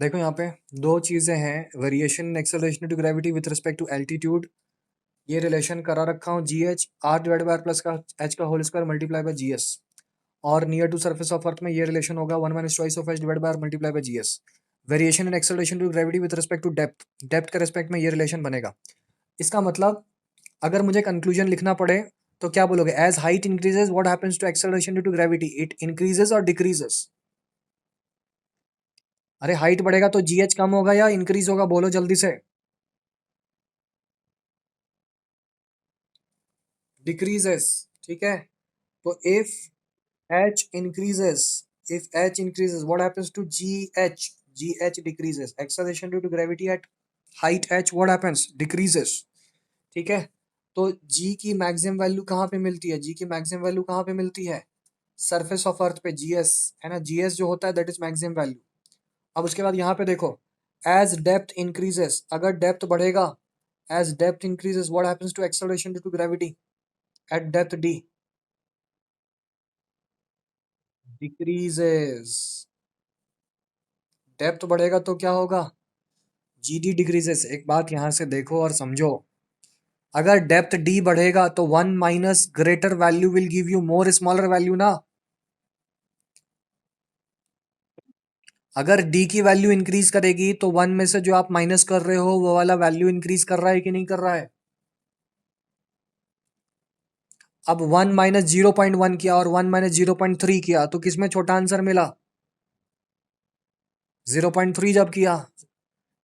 देखो यहाँ पे दो चीजें हैं, variation in acceleration to gravity with respect to altitude. ये रिलेशन करा रखा हूँ G H R divide by R plus का एच का whole square multiply by G S. और near to surface of earth में ये रिलेशन होगा 1 - twice of H divide by R multiply by ji S. Variation in acceleration to gravity with respect to depth, depth के respect में ये relation बनेगा। इसका मतलब अगर मुझे कंक्लूजन लिखना पड़े तो क्या बोलोगे? As height increases what happens to acceleration due to gravity? It increases or decreases? अरे हाइट बढ़ेगा तो जीएच कम होगा या इंक्रीज होगा? बोलो जल्दी से। डिक्रीजेस। ठीक है, तो if H increases, if H increases what happens to G H? G H decreases. Acceleration due to gravity at height H what happens? Decreases. ठीक है, तो जी की मैक्सिमम वैल्यू कहाँ पे मिलती है? जी की मैक्सिमम वैल्यू कहाँ पे मिलती है? सरफेस ऑफ अर्थ पे, जीएस है ना। जीएस जो होता है दैट इज मैक्सिमम वैल्यू। अब उसके बाद यहाँ पे देखो, एज डेप्थ इंक्रीजेस, अगर डेप्थ बढ़ेगा, as depth increases what happens to acceleration due to gravity at depth D? Decreases. Depth बढ़ेगा तो क्या होगा? G D decreases. एक बात यहाँ से देखो और समझो, अगर डेप्थ डी बढ़ेगा तो 1 - greater value will give you more smaller value ना। अगर डी की वैल्यू इंक्रीज करेगी तो वन में से जो आप माइनस कर रहे हो वो वाला वैल्यू इंक्रीज कर रहा है कि नहीं कर रहा है? अब 1 - 0.1 किया और 1 - 0.3 किया तो किसमें छोटा आंसर मिला? 0.3 जब किया।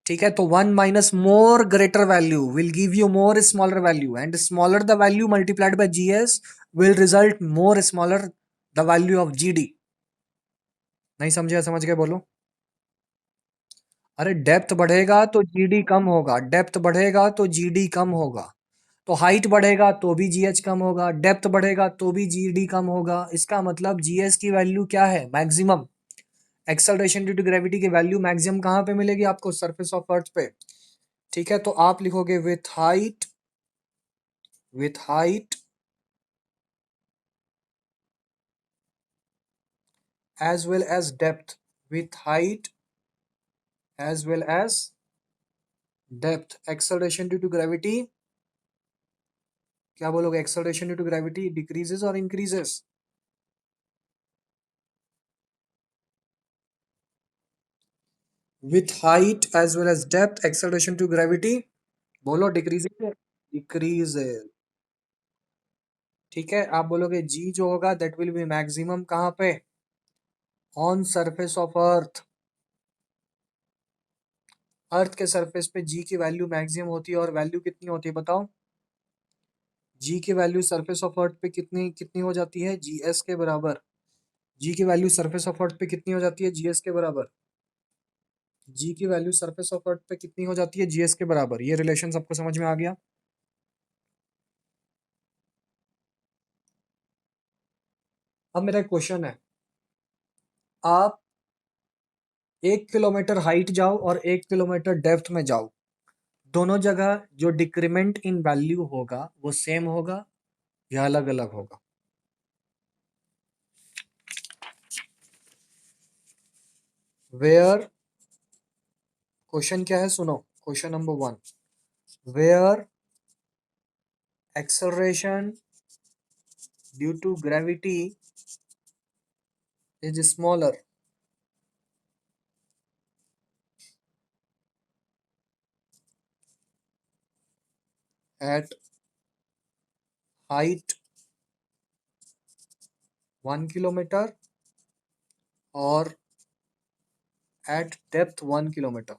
ठीक है, तो 1 - मोर greater value will give you more smaller value, and smaller the value multiplied by GS will result more smaller the value of GD. नहीं समझे? समझ गए? बोलो। अरे डेप्थ बढ़ेगा तो जीडी कम होगा, डेप्थ बढ़ेगा तो जीडी कम होगा। तो हाइट बढ़ेगा तो भी जीएच कम होगा, डेप्थ बढ़ेगा तो भी जीडी कम होगा। इसका मतलब जीएस की वैल्यू क्या है? Maximum. Acceleration due to gravity की वैल्यू मैक्सिमम कहाँ पे मिलेगी आपको? सरफेस ऑफ अर्थ पे। ठीक है, तो आप लिखोगे with height as well as depth, with height as well as depth acceleration due to gravity, क्या बोलोगे? Acceleration due to gravity decreases और increases? With height as well as depth acceleration to gravity, बोलो decreases. Decreases. ठीक है, आप बोलोगे जी जो होगा दैट विल बी मैक्सिमम कहाँ पे? On surface of earth. Earth के सरफेस पे जी की वैल्यू मैक्सिमम होती है, और वैल्यू कितनी होती है बताओ? जी की वैल्यू सरफेस ऑफ अर्थ पे कितनी कितनी हो जाती है? जीएस के बराबर। जी की वैल्यू सरफेस ऑफ अर्थ पे कितनी हो जाती है? जीएस के बराबर। जी की वैल्यू सरफेस ऑफ अर्थ पे कितनी हो जाती है? जीएस के बराबर। ये रिलेशन सबको समझ में आ गया? अब मेरा एक क्वेश्चन है, आप 1 किलोमीटर हाइट जाओ और 1 किलोमीटर डेप्थ में जाओ, दोनों जगह जो डिक्रीमेंट इन वैल्यू होगा वो सेम होगा या अलग अलग होगा? वेयर, क्वेश्चन क्या है सुनो, question number 1, where acceleration due to gravity is smaller at height 1 kilometre और एट डेप्थ 1 किलोमीटर।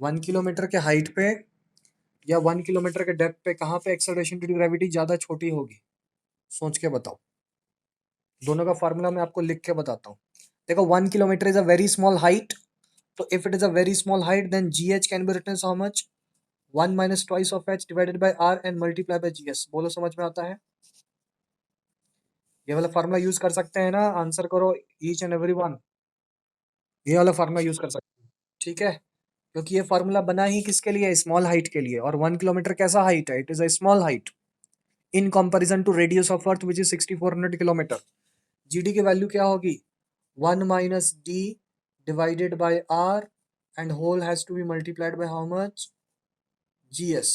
1 किलोमीटर के हाइट पे या 1 किलोमीटर के डेप्थ पे कहाँ पे एक्सेलरेशन ड्यू टू ग्रेविटी ज्यादा छोटी होगी? सोच के बताओ। दोनों का फार्मूला मैं आपको लिख के बताता हूँ। देखो 1 kilometer is a very small height, तो if it is a very small height then G H can be written how much? 1 - twice of H divided by R and multiply by ji S. बोलो समझ में आता है? ये वाला formula use कर सकते हैं ना? आंसर करो ईच एंड एवरी वन। ये वाला फार्मूला यूज कर सकते हैं। ठीक है, क्योंकि ये फार्मूला बना ही किसके लिए? स्मॉल हाइट के लिए। और 1 किलोमीटर कैसा हाइट है? It is a small height in comparison to radius of earth which is 6400 kilometre. G d की वैल्यू क्या होगी? 1 - d divided by r and whole has to be multiplied by how much? gs.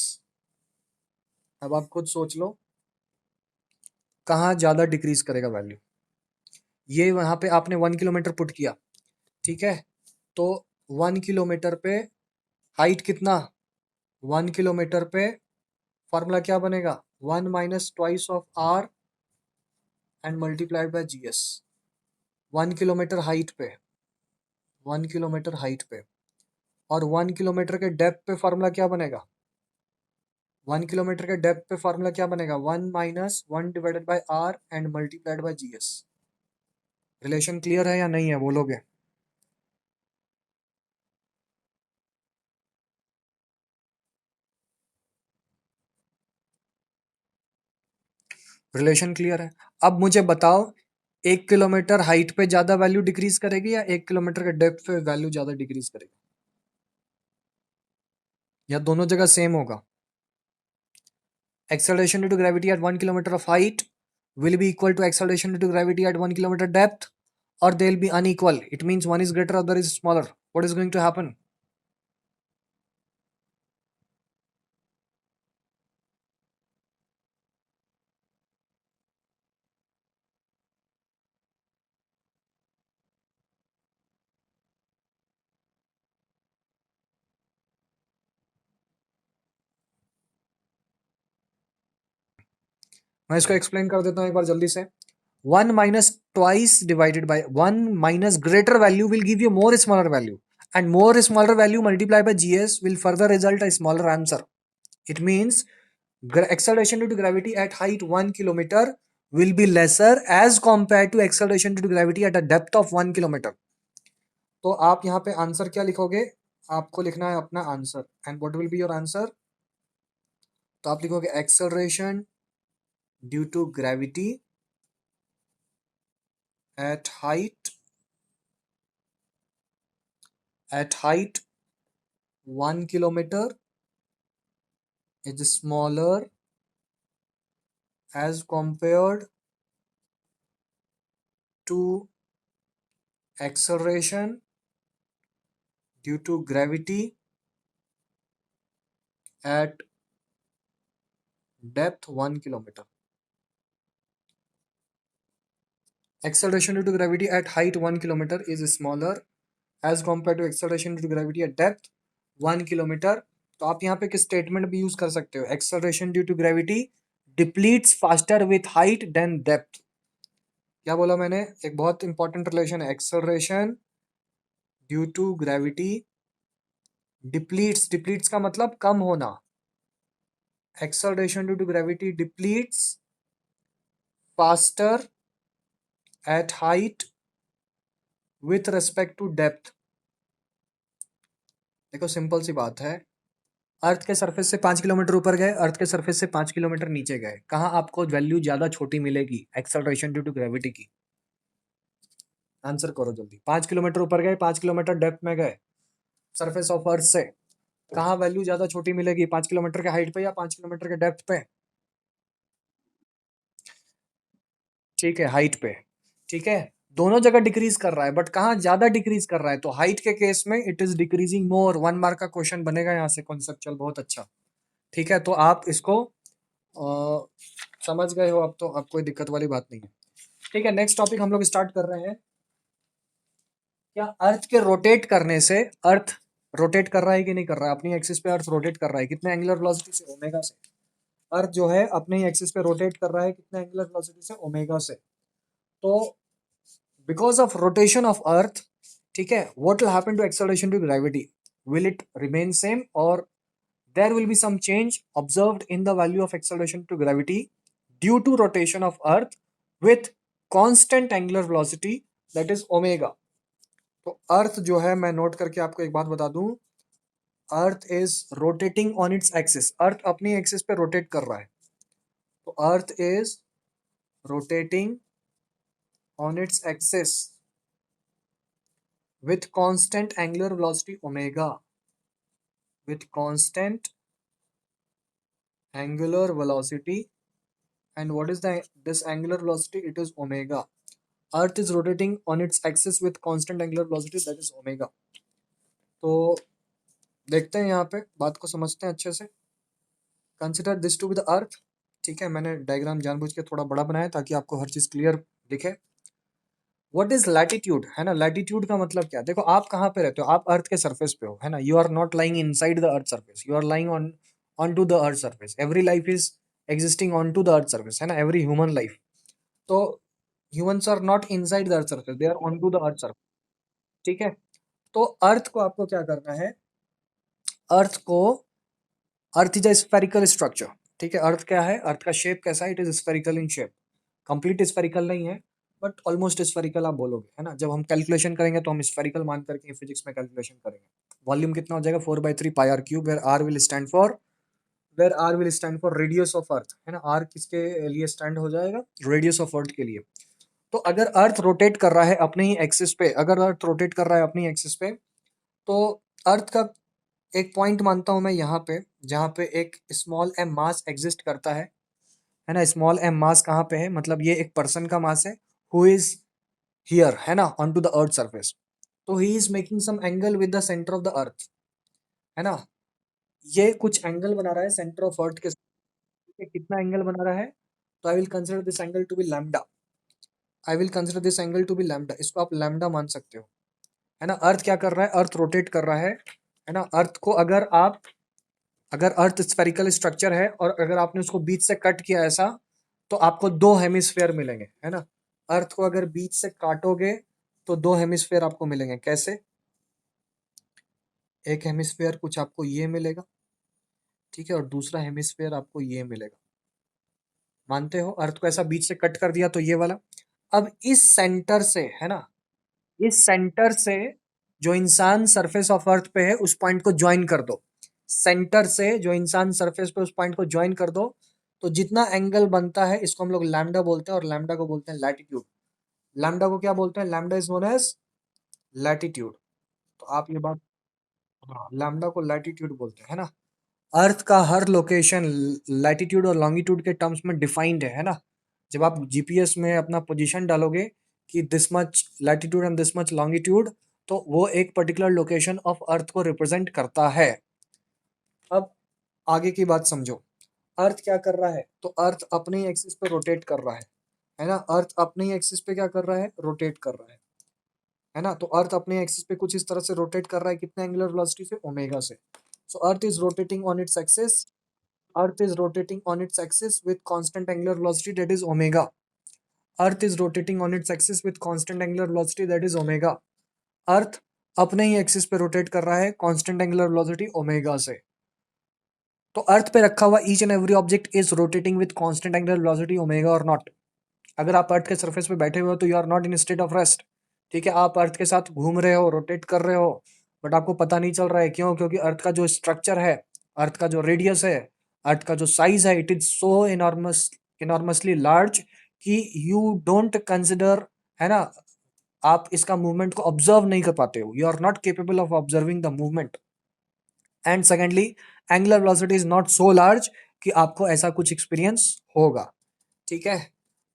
अब आप खुद सोच लो कहाँ ज्यादा डिक्रीज करेगा वैल्यू। ये वहां पे आपने 1 किलोमीटर पुट किया, ठीक है, तो 1 किलोमीटर पे हाइट कितना? 1 किलोमीटर पे फॉर्मूला क्या बनेगा? 1 minus twice of r and multiplied by ji s. 1 kilometre height पे, 1 किलोमीटर हाइट पे, और 1 किलोमीटर के डेप्थ पे फॉर्मूला क्या बनेगा? 1 किलोमीटर के डेप्थ पे फॉर्मूला क्या बनेगा? 1 - 1 divided by r and multiplied by ji s. Relation clear है या नहीं है बोलोगे? रिलेशन क्लियर है? अब मुझे बताओ 1 किलोमीटर हाइट पे ज्यादा वैल्यू डिक्रीज करेगी या 1 किलोमीटर के डेप्थ पे वैल्यू ज्यादा डिक्रीज करेगी, या दोनों जगह सेम होगा? Acceleration due to gravity at 1 kilometer of height will be equal to acceleration due to gravity at 1 kilometer depth, or they'll be unequal. It means one is greater, other is smaller. What is going to happen? मैं इसको explain कर देता हूं एक बार जल्दी से। 1 - 2 divided by 1 - greater value will give you more smaller value, and more smaller value multiplied by gs will further result a smaller answer. It means acceleration due to gravity at height 1 kilometer will be lesser as compared to acceleration due to gravity at a depth of 1 kilometer. तो आप यहाँ पे answer क्या लिखोगे? आपको लिखना है अपना answer, and what will be your answer? तो आप लिखोगे acceleration due to gravity at height 1 kilometer is smaller as compared to acceleration due to gravity at depth 1 kilometer. Acceleration due to gravity at height 1 kilometer is smaller as compared to acceleration due to gravity at depth 1 kilometer. तो आप यहाँ पे एक statement भी use कर सकते हो, acceleration due to gravity depletes faster with height then depth. क्या बोला मैंने? एक बहुत इंपॉर्टेंट रिलेशन है, acceleration due to gravity depletes, depletes का मतलब कम होना, acceleration due to gravity depletes faster at height with respect to depth. देखो सिंपल सी बात है, अर्थ के सरफेस से 5 किलोमीटर ऊपर गए, अर्थ के सरफेस से 5 किलोमीटर नीचे गए, कहाँ आपको वैल्यू ज्यादा छोटी मिलेगी एक्सेलरेशन ड्यू टू ग्रेविटी की? आंसर करो जल्दी। 5 किलोमीटर ऊपर गए, 5 किलोमीटर डेप्थ में गए सरफेस ऑफ अर्थ से, कहाँ वैल्यू ज्यादा छोटी मिलेगी? 5 किलोमीटर के हाइट पे या 5 किलोमीटर के डेप्थ पे? ठीक है, हाइट पे। ठीक है, दोनों जगह डिक्रीज कर रहा है, बट कहाँ ज्यादा डिक्रीज कर रहा है? तो हाइट के केस में it is decreasing more. 1 mark का क्वेश्चन बनेगा यहाँ से कॉन्सेप्चुअल, बहुत अच्छा। ठीक है, तो आप इसको समझ गए हो अब, तो अब कोई दिक्कत वाली बात नहीं है। ठीक है, नेक्स्ट टॉपिक हम लोग स्टार्ट कर रहे हैं। क्या अर्थ के रोटेट करने से, अर्थ रोटेट कर रहा है कि नहीं कर रहा है? अपनी एक्सिस पे अर्थ रोटेट कर रहा है, कितने एंगुलर वेलोसिटी से? ओमेगा से। अर्थ जो है अपने ही एक्सिस पे रोटेट कर रहा है, कितने एंगुलर वेलोसिटी से? ओमेगा से। तो because of rotation of earth, ठीक है, what will happen to acceleration to gravity? Will it remain same, और there will be some change observed in the value of acceleration to gravity due to rotation of earth with constant angular velocity, that is omega. तो अर्थ जो है, मैं note करके आपको एक बात बता दूं, earth is rotating on its axis, earth अपनी एक्सिस पे रोटेट कर रहा है। तो earth is rotating on its axis with constant angular velocity omega, with constant angular velocity, and what is the this angular velocity? It is omega. Earth is rotating on its axis with constant angular velocity that is omega. तो देखते हैं यहाँ पे बात को समझते हैं अच्छे से। Consider this to be the earth. ठीक है, मैंने डायग्राम जानबूझ के थोड़ा बड़ा बनाया ताकि आपको हर चीज क्लियर दिखे। व्हाट इज लैटिट्यूड, है ना। लैटिट्यूड का मतलब क्या, देखो आप कहाँ पे रहते हो, आप अर्थ के सरफेस पे हो, है ना। You are not lying inside the earth surface, you are lying on to the earth surface. Every life is existing on to the earth surface, है ना, एवरी ह्यूमन लाइफ। तो humans are not inside the earth surface, they are on to the earth surface. ठीक है, तो अर्थ को आपको क्या करना है, अर्थ को, earth is a spherical structure. ठीक है, अर्थ क्या है, अर्थ का शेप कैसा है, it is spherical in shape. Complete spherical नहीं है बट ऑलमोस्ट स्फेरिकल आप बोलोगे, है ना। जब हम कैलकुलेशन करेंगे तो हम स्फेरिकल मान करके फिजिक्स में कैलकुलेशन करेंगे। वॉल्यूम कितना हो जाएगा, 4/3 πr³ where r will stand for, where r will stand for radius of earth, है ना। आर किसके लिए स्टैंड हो जाएगा, रेडियस ऑफ अर्थ के लिए। तो अगर अर्थ रोटेट कर रहा है अपने ही एक्सिस पे, अगर अर्थ रोटेट कर रहा है अपनी एक्सिस पे, तो अर्थ का एक पॉइंट मानता हूं मैं यहाँ पे, जहाँ पे एक स्मॉल एम मास एग्जिस्ट करता है ना। स्मॉल एम मास कहाँ पे है, मतलब ये एक पर्सन का मास है, हु इज हियर, है ना, on to the earth surface. तो he is making some angle with the center of the earth, है ना। ये कुछ एंगल बना रहा है सेंटर ऑफ अर्थ के साथ। कितना एंगल बना रहा है, तो I will consider this angle to be lambda, I will consider this angle to be lambda, इसको आप लैम्डा मान सकते हो, है ना। अर्थ क्या कर रहा है, अर्थ रोटेट कर रहा है ना। अर्थ को अगर आप, अगर अर्थ स्फेरिकल स्ट्रक्चर है और अगर आपने उसको बीच से कट किया ऐसा, तो आपको दो हेमिस्फेयर मिलेंगे, है ना। अर्थ को अगर बीच से काटोगे तो दो हेमिस्फेयर आपको मिलेंगे। कैसे, एक हेमिस्फेयर कुछ आपको ये मिलेगा, ठीक है, और दूसरा हेमिस्फेयर आपको ये मिलेगा। मानते हो, अर्थ को ऐसा बीच से कट कर दिया तो ये वाला। अब इस सेंटर से, है ना, इस सेंटर से जो इंसान सरफेस ऑफ अर्थ पे है उस पॉइंट को ज्वाइन कर दो। सेंटर से जो इंसान सरफेस पे उस पॉइंट को ज्वाइन कर दो, तो जितना एंगल बनता है इसको हम लोग लैम्डा बोलते हैं, और लैम्डा को बोलते हैं लैटिट्यूड। लैम्डा को क्या बोलते हैं, lambda is known as latitude. तो आप ये बात, हाँ, लैम्डा को लैटिट्यूड बोलते हैं, है ना। अर्थ का हर लोकेशन लैटिट्यूड और लॉन्गिट्यूड के टर्म्स में डिफाइंड है ना। जब आप जीपीएस में अपना पोजीशन डालोगे कि this much latitude and this much longitude, तो वो एक पर्टिकुलर लोकेशन ऑफ अर्थ को रिप्रेजेंट करता है। अब आगे की बात समझो, अर्थ क्या कर रहा है, तो अर्थ अपने ही एक्सिस पे रोटेट कर रहा है ना। अर्थ अपने ही एक्सिस पे क्या कर रहा है, रोटेट कर रहा है ना। तो अर्थ अपने एक्सिस पे कुछ इस तरह से रोटेट कर रहा है, कितने एंगुलर वेलोसिटी से, ओमेगा से। So earth is rotating on its axis, Earth is rotating on its axis with constant angular velocity that is omega. Earth is rotating on its axis with constant angular velocity that is omega. Earth अपने ही axis पे rotate कर रहा है constant angular velocity omega से। तो अर्थ पे रखा हुआ each and every object is rotating with constant angular velocity omega और नॉट। अगर आप अर्थ के सरफेस पे बैठे हुए हो तो you are not in state of rest. ठीक है, आप अर्थ के साथ घूम रहे हो, रोटेट कर रहे हो, बट आपको पता नहीं चल रहा है। क्यों, क्योंकि अर्थ का जो स्ट्रक्चर है, अर्थ का जो रेडियस है, अर्थ का जो साइज है, it is so enormous, enormously large कि यू डोंट कंसिडर, है ना, आप इसका मूवमेंट को ऑब्जर्व नहीं कर पाते हो, you are not capable of observing the movement. And secondly, angular velocity is not so large कि आपको ऐसा कुछ एक्सपीरियंस होगा। ठीक है,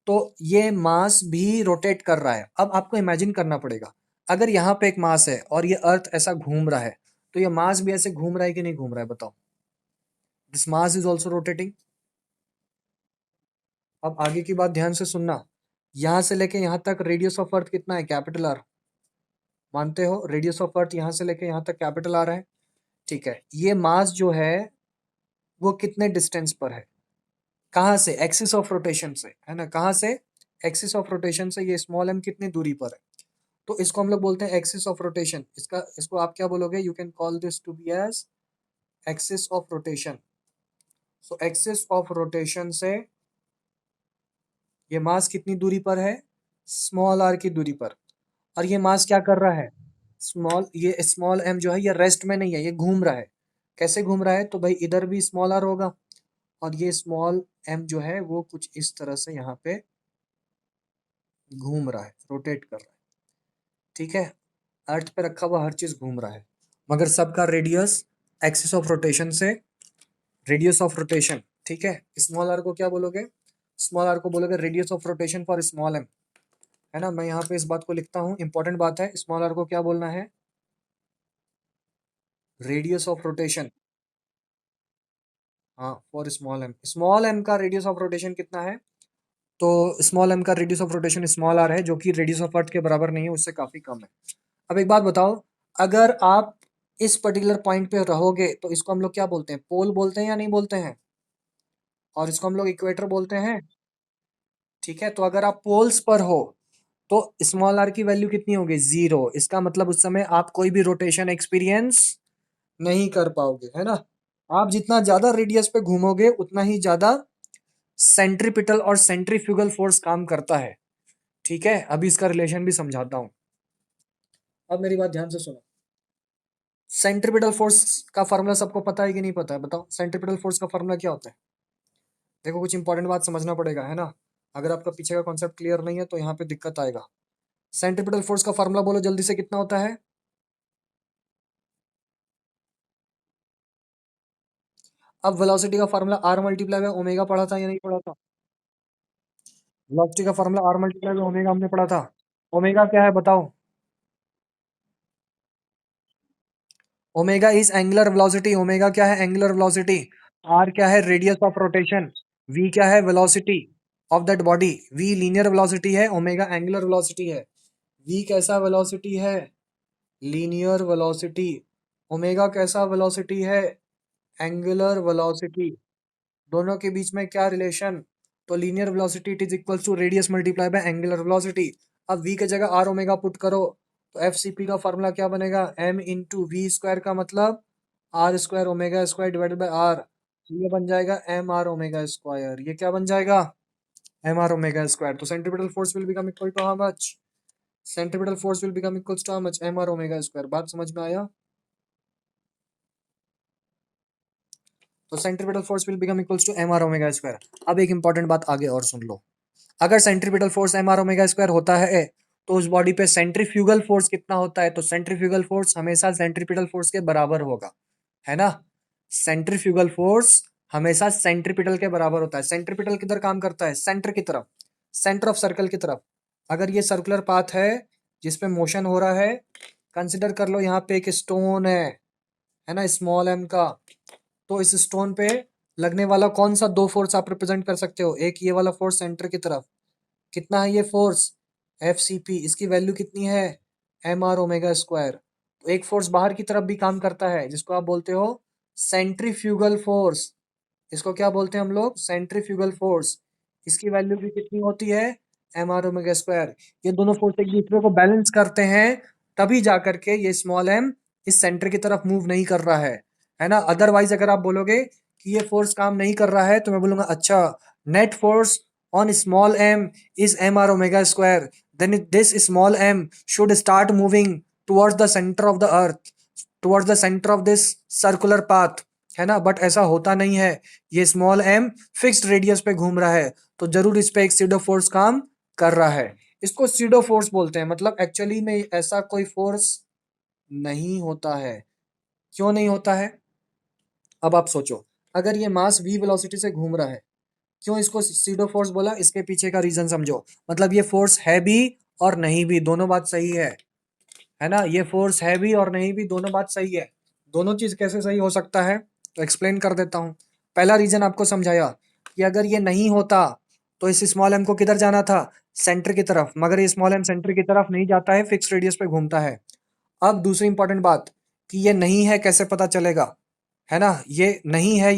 तो ये मास भी रोटेट कर रहा है। अब आपको इमेजिन करना पड़ेगा, अगर यहाँ पे एक मास है और ये अर्थ ऐसा घूम रहा है, तो ये मास भी ऐसे घूम रहा है कि नहीं घूम रहा है, बताओ। This mass is also rotating. अब आगे की बात ध्यान से सुनना, यहाँ से लेके यहाँ तक रेडियस ऑफ अर्थ कितना है, कैपिटल आर। मानते हो, रेडियस ऑफ अर्थ यहाँ से लेके यहाँ तक कैपिटल आर है। ठीक है, ये मास जो है वो कितने डिस्टेंस पर है, कहाँ से, एक्सिस ऑफ रोटेशन से, है ना। कहाँ से, एक्सिस ऑफ रोटेशन से ये स्मॉल एम कितनी दूरी पर है, तो इसको हम लोग बोलते हैं एक्सिस ऑफ रोटेशन। इसका, इसको आप क्या बोलोगे, you can call this to be as axis of rotation. So axis of rotation से ये मास कितनी दूरी पर है, स्मॉल आर की दूरी पर। और ये मास क्या कर रहा है, स्मॉल, ये स्मॉल एम जो है ये रेस्ट में नहीं है, ये घूम रहा है। कैसे घूम रहा है, तो भाई इधर भी स्मॉल आर होगा, और ये स्मॉल एम जो है वो कुछ इस तरह से यहाँ पे घूम रहा है, रोटेट कर रहा है। ठीक है, अर्थ पे रखा हुआ हर चीज घूम रहा है, मगर सबका रेडियस एक्सिस ऑफ रोटेशन से, रेडियस ऑफ रोटेशन। ठीक है, स्मॉल आर को क्या बोलोगे, स्मॉल आर को बोलोगे radius of rotation for small m, है ना। मैं यहाँ पे इस बात को लिखता हूँ, इंपॉर्टेंट बात है। स्मॉल आर को क्या बोलना है? Radius of rotation. हाँ, फॉर स्मॉल एम का रेडियस ऑफ रोटेशन कितना है? तो स्मॉल एम का radius of rotation small r है, जो कि रेडियस ऑफ अर्थ के बराबर नहीं है, उससे काफी कम है। अब एक बात बताओ, अगर आप इस पर्टिकुलर पॉइंट पे रहोगे तो इसको हम लोग क्या बोलते हैं? पोल बोलते हैं या नहीं बोलते हैं? और इसको हम लोग इक्वेटर बोलते हैं। ठीक है, तो अगर आप पोल्स पर हो तो स्मॉल आर की वैल्यू कितनी होगी? 0। इसका मतलब उस समय आप कोई भी रोटेशन एक्सपीरियंस नहीं कर पाओगे, है ना। आप जितना ज्यादा रेडियस पे घूमोगे उतना ही ज्यादा सेंट्रीपिटल और सेंट्रीफ्यूगल फोर्स काम करता है। ठीक है, अभी इसका रिलेशन भी समझाता हूं। अब मेरी बात ध्यान से सुनो। सेंट्रीपिटल फोर्स का फॉर्मूला सबको पता है कि नहीं पता है? बताओ, सेंट्रीपिटल फोर्स का फॉर्मूला क्या होता है? देखो, कुछ इंपॉर्टेंट बात समझना पड़ेगा, है ना। अगर आपका पीछे का कॉन्सेप्ट क्लियर नहीं है तो यहाँ पे दिक्कत आएगा। सेंट्रीपिटल फोर्स का फॉर्मूला बोलो जल्दी से, कितना होता है? अब वेलोसिटी का formula r multiply by omega पढ़ा था या नहीं पढ़ा था? वेलोसिटी का formula r multiply by omega हमने पढ़ा था। ओमेगा क्या है बताओ? Omega is angular velocity. Omega क्या है? Angular velocity. आर क्या है? Radius of rotation. वी क्या है? Velocity of that body. V linear velocity है, ओमेगा एंगुलर वेलोसिटी है। वी कैसा वेलोसिटी है? Linear velocity. ओमेगा कैसा वेलोसिटी है? Angular velocity. दोनों के बीच में क्या रिलेशन? तो linear velocity it is equal to radius multiply by angular velocity. अब v के जगह आर ओमेगा पुट करो तो एफ सी पी का फॉर्मूला क्या बनेगा? m इंटू वी स्क्वायर का मतलब r square omega square divided by r. ये बन जाएगा एम आर ओमेगा स्क्वायर। ये क्या बन जाएगा? M R omega square. तो centripetal force will become equal to how much? Centripetal force will become equal to how much? M are omega square. बात समझ में आया? तो centripetal force will become equal to M are omega square. अब एक important बात आगे और सुन लो। अगर centripetal force M are omega square होता है तो उस बॉडी पे सेंट्रीफ्यूगल फोर्स कितना होता है? तो सेंट्रीफ्यूगल फोर्स हमेशा सेंट्रीपिटल फोर्स के बराबर होगा, है ना। सेंट्रीफ्यूगल फोर्स हमेशा सेंट्रीपिटल के बराबर होता है। सेंट्रीपिटल किधर काम करता है? सेंटर की तरफ, सेंटर ऑफ सर्कल की तरफ। अगर ये सर्कुलर पाथ है जिसपे मोशन हो रहा है, कंसिडर कर लो यहाँ पे एक स्टोन है ना, स्मॉल एम का। तो इस स्टोन पे लगने वाला कौन सा दो फोर्स आप रिप्रेजेंट कर सकते हो? एक ये वाला फोर्स सेंटर की तरफ, कितना है ये फोर्स? F c p. इसकी वैल्यू कितनी है? M are omega square. तो एक फोर्स बाहर की तरफ भी काम करता है जिसको आप बोलते हो सेंट्रीफ्यूगल फोर्स। इसको क्या बोलते हैं हम लोग? Centrifugal force. इसकी वैल्यू भी कितनी होती है? M are omega square. ये दोनों फोर्स एक दूसरे को बैलेंस करते हैं, तभी जाकर के ये स्मॉल एम इस सेंटर की तरफ मूव नहीं कर रहा है ना। अदरवाइज अगर आप बोलोगे कि ये फोर्स काम नहीं कर रहा है तो मैं बोलूंगा अच्छा, net force on small m is mr omega square, then this small m should start moving towards the center of the earth, towards the center of this circular path, है ना। बट ऐसा होता नहीं है। ये स्मॉल m फिक्स्ड रेडियस पे घूम रहा है, तो जरूर इस पे एक सीडो फोर्स काम कर रहा है। इसको सीडो फोर्स बोलते हैं। मतलब एक्चुअली में ऐसा कोई फोर्स नहीं होता है। क्यों नहीं होता है? अब आप सोचो, अगर ये मास v वेलोसिटी से घूम रहा है, क्यों इसको सीडो फोर्स बोला? इसके पीछे का रीजन समझो। मतलब ये फोर्स है भी और नहीं भी, दोनों बात सही है ना। ये फोर्स है भी और नहीं भी, दोनों बात सही है। दोनों चीज कैसे सही हो सकता है तो एक्सप्लेन कर देता हूं। पहला रीजन आपको समझाया कि अगर ये नहीं होता तो इस स्मॉल एम को किधर जाना था? सेंटर की तरफ। मगर ये स्मॉल एम सेंटर की तरफ नहीं जाता है, फिक्स रेडियस पे घूमता है। अब दूसरी इंपॉर्टेंट बात कि ये नहीं है कैसे पता चलेगा, है ना। ये नहीं है,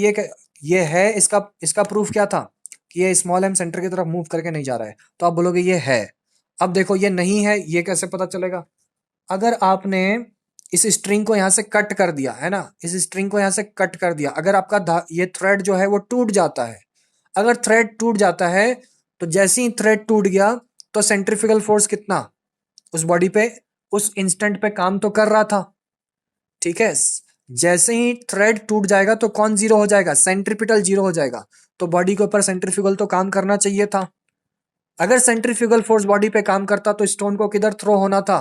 ये है, इसका इसका प्रूफ क्या था कि ये स्मॉल एम सेंटर की तरफ मूव करके नहीं जा रहा है। तो आप बोलोगे ये है। अब देखो, ये नहीं है, ये कैसे पता चलेगा? अगर आपने इस स्ट्रिंग को यहां से कट कर दिया, है ना, इस स्ट्रिंग को यहां से कट कर दिया, अगर आपका ये थ्रेड जो है वो टूट जाता है, अगर थ्रेड टूट जाता है तो जैसे ही थ्रेड टूट गया तो सेंट्रीफ्यूगल फोर्स कितना उस बॉडी पे उस इंस्टेंट पे काम तो कर रहा था। ठीक है, जैसे ही थ्रेड टूट जाएगा तो कौन जीरो हो जाएगा? सेंट्रीपिटल जीरो हो जाएगा। तो बॉडी के ऊपर सेंट्रीफ्यूगल तो काम करना चाहिए था। अगर सेंट्रीफ्यूगल फोर्स बॉडी पे काम करता तो स्टोन को किधर थ्रो होना था?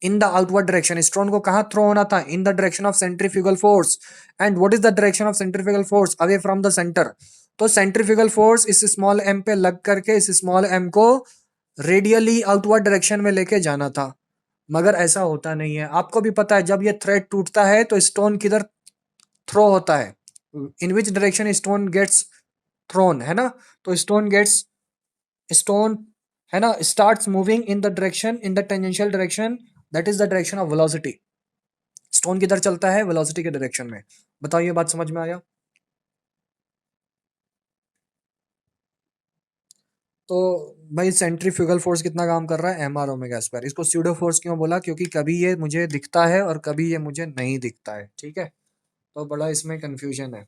In the outward direction. Stone को कहां थ्रो होना था? इन the direction of centrifugal force. And what is the direction of centrifugal force? Away from the centre. तो सेंट्रीफ्यूगल फोर्स इस स्मॉल एम पे लग करके इस स्मॉल एम को रेडियली आउटवर्ड डायरेक्शन में लेके जाना था, मगर ऐसा होता नहीं है। आपको भी पता है जब ये थ्रेड टूटता है तो स्टोन किधर थ्रो होता है, in which direction stone gets thrown, है ना? तो स्टोन, है ना, starts moving in the direction, in the tangential direction, that is the direction of velocity. Stone किधर चलता है? वेलोसिटी के डायरेक्शन में। बताओ ये बात समझ में आया? तो भाई सेंट्रीफ्यूगल फोर्स कितना काम कर रहा है? M are omega square. इसको स्यूडो फोर्स क्यों बोला? क्योंकि कभी ये मुझे दिखता है और कभी ये मुझे नहीं दिखता है, ठीक है? तो बड़ा इसमें कंफ्यूजन है।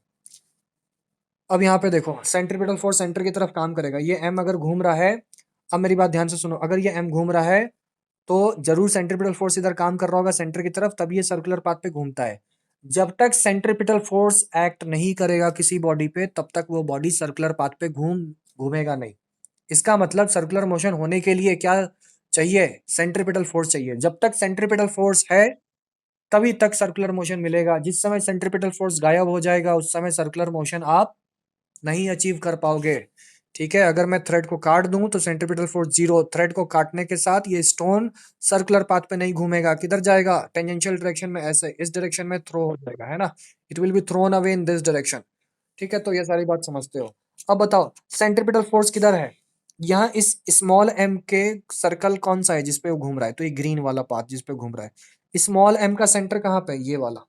अब यहाँ पे देखो, सेंट्रीपिटल फोर्स सेंटर की तरफ काम करेगा। ये एम अगर घूम रहा है, अब मेरी बात ध्यान से सुनो, अगर ये एम घूम रहा है तो जरूर सेंट्रीपिटल फोर्स इधर काम कर रहा होगा सेंटर की तरफ, तब ये सर्कुलर पाथ पे घूमता है। जब तक सेंट्रीपिटल फोर्स एक्ट नहीं करेगा किसी बॉडी पे, तब तक वो बॉडी सर्कुलर पाथ पे घूमेगा नहीं। इसका मतलब सर्कुलर मोशन होने के लिए क्या चाहिए? सेंट्रीपिटल फोर्स चाहिए। जब तक सेंट्रीपिटल फोर्स है तभी तक सर्कुलर मोशन मिलेगा। जिस समय सेंट्रीपिटल फोर्स गायब हो जाएगा उस समय सर्कुलर मोशन आप नहीं अचीव कर पाओगे, ठीक है? अगर मैं थ्रेड को काट दूं तो सेंट्रीपिटल फोर्स जीरो। थ्रेड को काटने के साथ ये स्टोन सर्कुलर पाथ पे नहीं घूमेगा। किधर जाएगा? टेंजेंशियल डायरेक्शन में, ऐसे इस डायरेक्शन में थ्रो हो जाएगा, है ना? It will be thrown away in this direction, ठीक है? तो ये सारी बात समझते हो। अब बताओ सेंट्रीपिटल फोर्स किधर है? यहाँ इस स्मॉल एम के सर्कल कौन सा है जिसपे वो घूम रहा है? तो ये ग्रीन वाला पाथ जिसपे घूम रहा है। स्मॉल एम का सेंटर कहाँ पे है? ये वाला।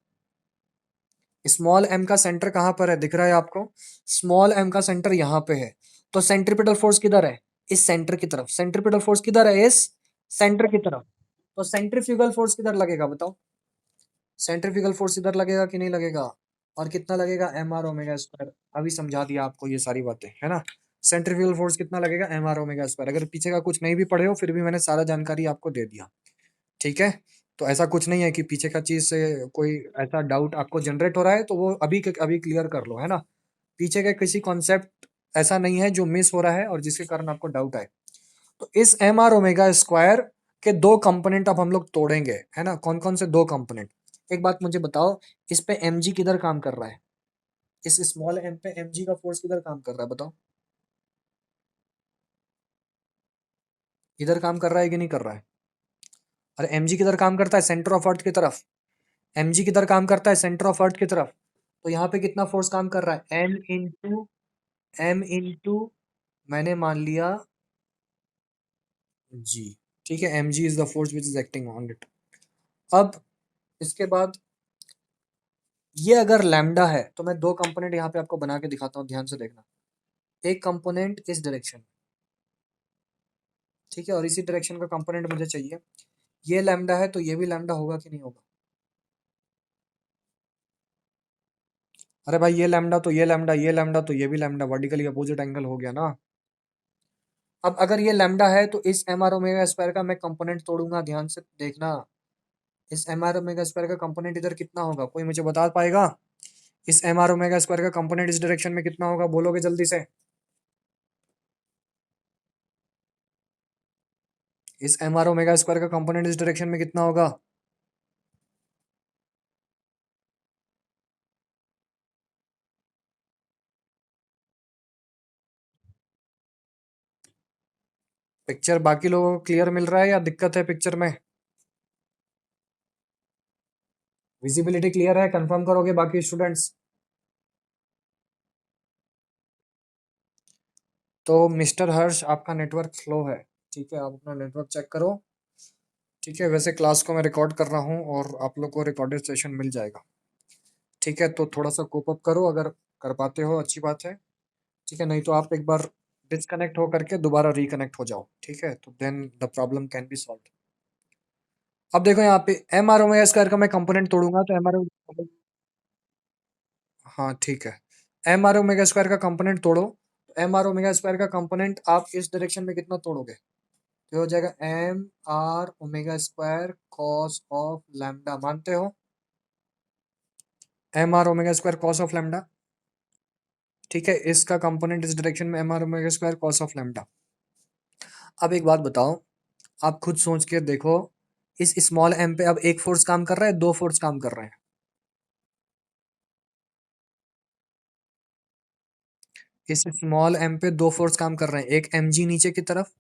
स्मॉल एम का सेंटर कहाँ पर है? दिख रहा है आपको? स्मॉल एम का सेंटर यहाँ पे है। तो सेंट्रीपिटल फोर्स किधर है? इस सेंटर की तरफ। सेंट्रीपिटल फोर्स किधर है? इस सेंटर की तरफ। तो सेंट्रीफ्यूगल फोर्स किधर लगेगा बताओ? सेंट्रीफ्यूगल फोर्स इधर लगेगा कि नहीं लगेगा? और कितना लगेगा? M are omega square. अभी समझा दिया आपको ये सारी बातें, है ना? सेंट्रीफ्यूगल फोर्स कितना लगेगा? M are omega square. अगर पीछे का कुछ नहीं भी पढ़े हो फिर भी मैंने सारा जानकारी आपको दे दिया, ठीक है? तो ऐसा कुछ नहीं है कि पीछे का चीज से कोई ऐसा डाउट आपको जनरेट हो रहा है तो वो अभी के अभी क्लियर कर लो, है ना? पीछे का किसी कॉन्सेप्ट ऐसा नहीं है जो मिस हो रहा है और जिसके कारण आपको डाउट आए। तो इस एम आर ओमेगा स्क्वायर के दो कंपोनेंट अब हम लोग तोड़ेंगे, है ना? कौन कौन से दो कंपोनेंट? एक बात मुझे बताओ, इस पे एम जी किधर काम कर रहा है? इस स्मॉल एम पे एम जी का फोर्स किधर काम कर रहा है बताओ? इधर काम कर रहा है कि नहीं कर रहा है? अरे एम जी किधर काम करता है? सेंटर ऑफ अर्थ की तरफ। एम जी किधर काम करता है? सेंटर ऑफ अर्थ की तरफ। तो यहाँ पे कितना फोर्स काम कर रहा है? एम इंटू मैंने मान लिया जी, ठीक है? M g is the force which is acting on it. अब इसके बाद ये अगर लैम्डा है तो मैं दो कंपोनेंट यहाँ पे आपको बना के दिखाता हूँ, ध्यान से देखना। एक कंपोनेंट इस डायरेक्शन, ठीक है? और इसी डायरेक्शन का कंपोनेंट मुझे चाहिए। ये लैम्डा है तो ये भी लैम्डा होगा कि नहीं होगा? अरे भाई ये लैम्डा तो ये लैम्डा, ये लैम्डा तो ये भी लैम्डा, वर्टिकली अपोजिट एंगल हो गया ना? अब अगर ये लैम्डा है तो इस एम आर ओमेगा स्क्वायर का मैं कंपोनेंट तोड़ूंगा, ध्यान से देखना। इस एम आर ओमेगा स्क्वायर का कंपोनेंट इधर कितना होगा? कोई मुझे बता पाएगा? इस एम आर ओमेगा स्क्वायर का कंपोनेंट इस डायरेक्शन में कितना होगा? बोलोगे जल्दी से? इस एम आर ओमेगा स्क्वायर का कंपोनेंट इस डायरेक्शन में कितना होगा? पिक्चर बाकी लोगों को क्लियर मिल रहा है या दिक्कत है पिक्चर में? विजिबिलिटी क्लियर है? कंफर्म करोगे बाकी स्टूडेंट्स? तो मिस्टर हर्ष आपका नेटवर्क स्लो है, ठीक है? आप अपना नेटवर्क चेक करो, ठीक है? वैसे क्लास को मैं रिकॉर्ड कर रहा हूँ और आप लोग को रिकॉर्डेड सेशन मिल जाएगा, ठीक है? तो थोड़ा सा कोप अप करो, अगर कर पाते हो अच्छी बात है, ठीक है? नहीं तो आप एक बार डिस्कनेक्ट हो करके दोबारा रिकनेक्ट हो जाओ, ठीक है? तो then the problem can be solve. अब देखो यहाँ पे एम आर ओमेगा स्क्वायर का मैं कंपोनेंट तोड़ूंगा तो एम आर, हाँ ठीक है, एम आर ओमेगा स्क्वायर का कंपोनेंट तोड़ो। एम आर ओमेगा स्क्वायर का कंपोनेंट आप इस डायरेक्शन में कितना तोड़ोगे? तो ये हो जाएगा M R omega square cos of lambda, मानते हो? M are omega square cos of lambda, ठीक है? इसका कंपोनेंट इस डायरेक्शन में m are omega square cos of lambda. अब एक बात बताओ, आप खुद सोच के देखो, इस स्मॉल एम पे अब एक फोर्स काम कर रहा है, दो फोर्स काम कर रहे हैं? इस स्मॉल एम पे दो फोर्स काम कर रहे हैं, एक एम जी नीचे की तरफ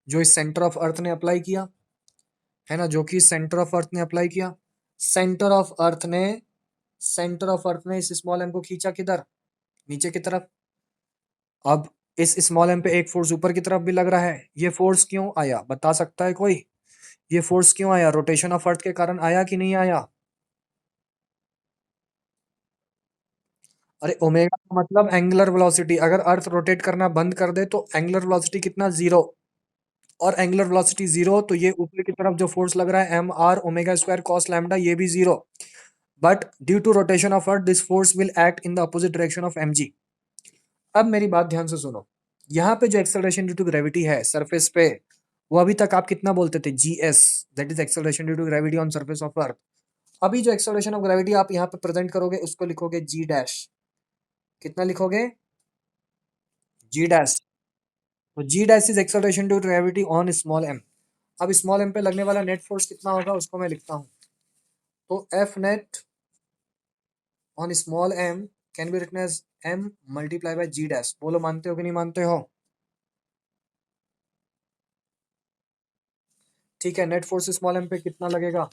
जो इस सेंटर ऑफ अर्थ ने अप्लाई किया, है ना, जो कि सेंटर ऑफ अर्थ ने अप्लाई किया। सेंटर ऑफ अर्थ ने सेंटर ऑफ अर्थ ने इस स्मॉल एम को खींचा किधर, नीचे की तरफ। अब इस स्मॉल एम पे एक फोर्स ऊपर की तरफ भी लग रहा है, ये फोर्स क्यों आया बता सकता है कोई? ये फोर्स क्यों आया? रोटेशन ऑफ अर्थ के कारण आया कि नहीं आया? अरे ओमेगा का मतलब एंगुलर वेलोसिटी, अगर अर्थ रोटेट करना बंद कर दे तो एंगुलर वेलोसिटी कितना, जीरो। और एंगुलर वेलोसिटी जीरो, तो ये ऊपर की तरफ जो फोर्स लग रहा है m are omega square cos lambda, ये भी zero. But due to rotation of earth this force will act in the opposite direction of m g. अब मेरी बात ध्यान से सुनो, यहाँ पे जो एक्सेलरेशन ड्यू टू ग्रेविटी है सरफेस पे, वो अभी तक आप कितना बोलते थे, g s, that is acceleration due to gravity on surface of earth. अभी जो एक्सेलरेशन ऑफ ग्रेविटी आप यहाँ पे प्रेजेंट करोगे उसको लिखोगे जी डैश। कितना लिखोगे? जी डैश। तो जी dash is acceleration due to gravity on small M. अब स्मॉल एम पे लगने वाला नेट फोर्स कितना होगा उसको मैं लिखता हूँ। तो f net on small m can be written as m multiply by g dash. बोलो मानते हो कि नहीं मानते हो? ठीक है, नेट फोर्स स्मॉल एम पे कितना लगेगा?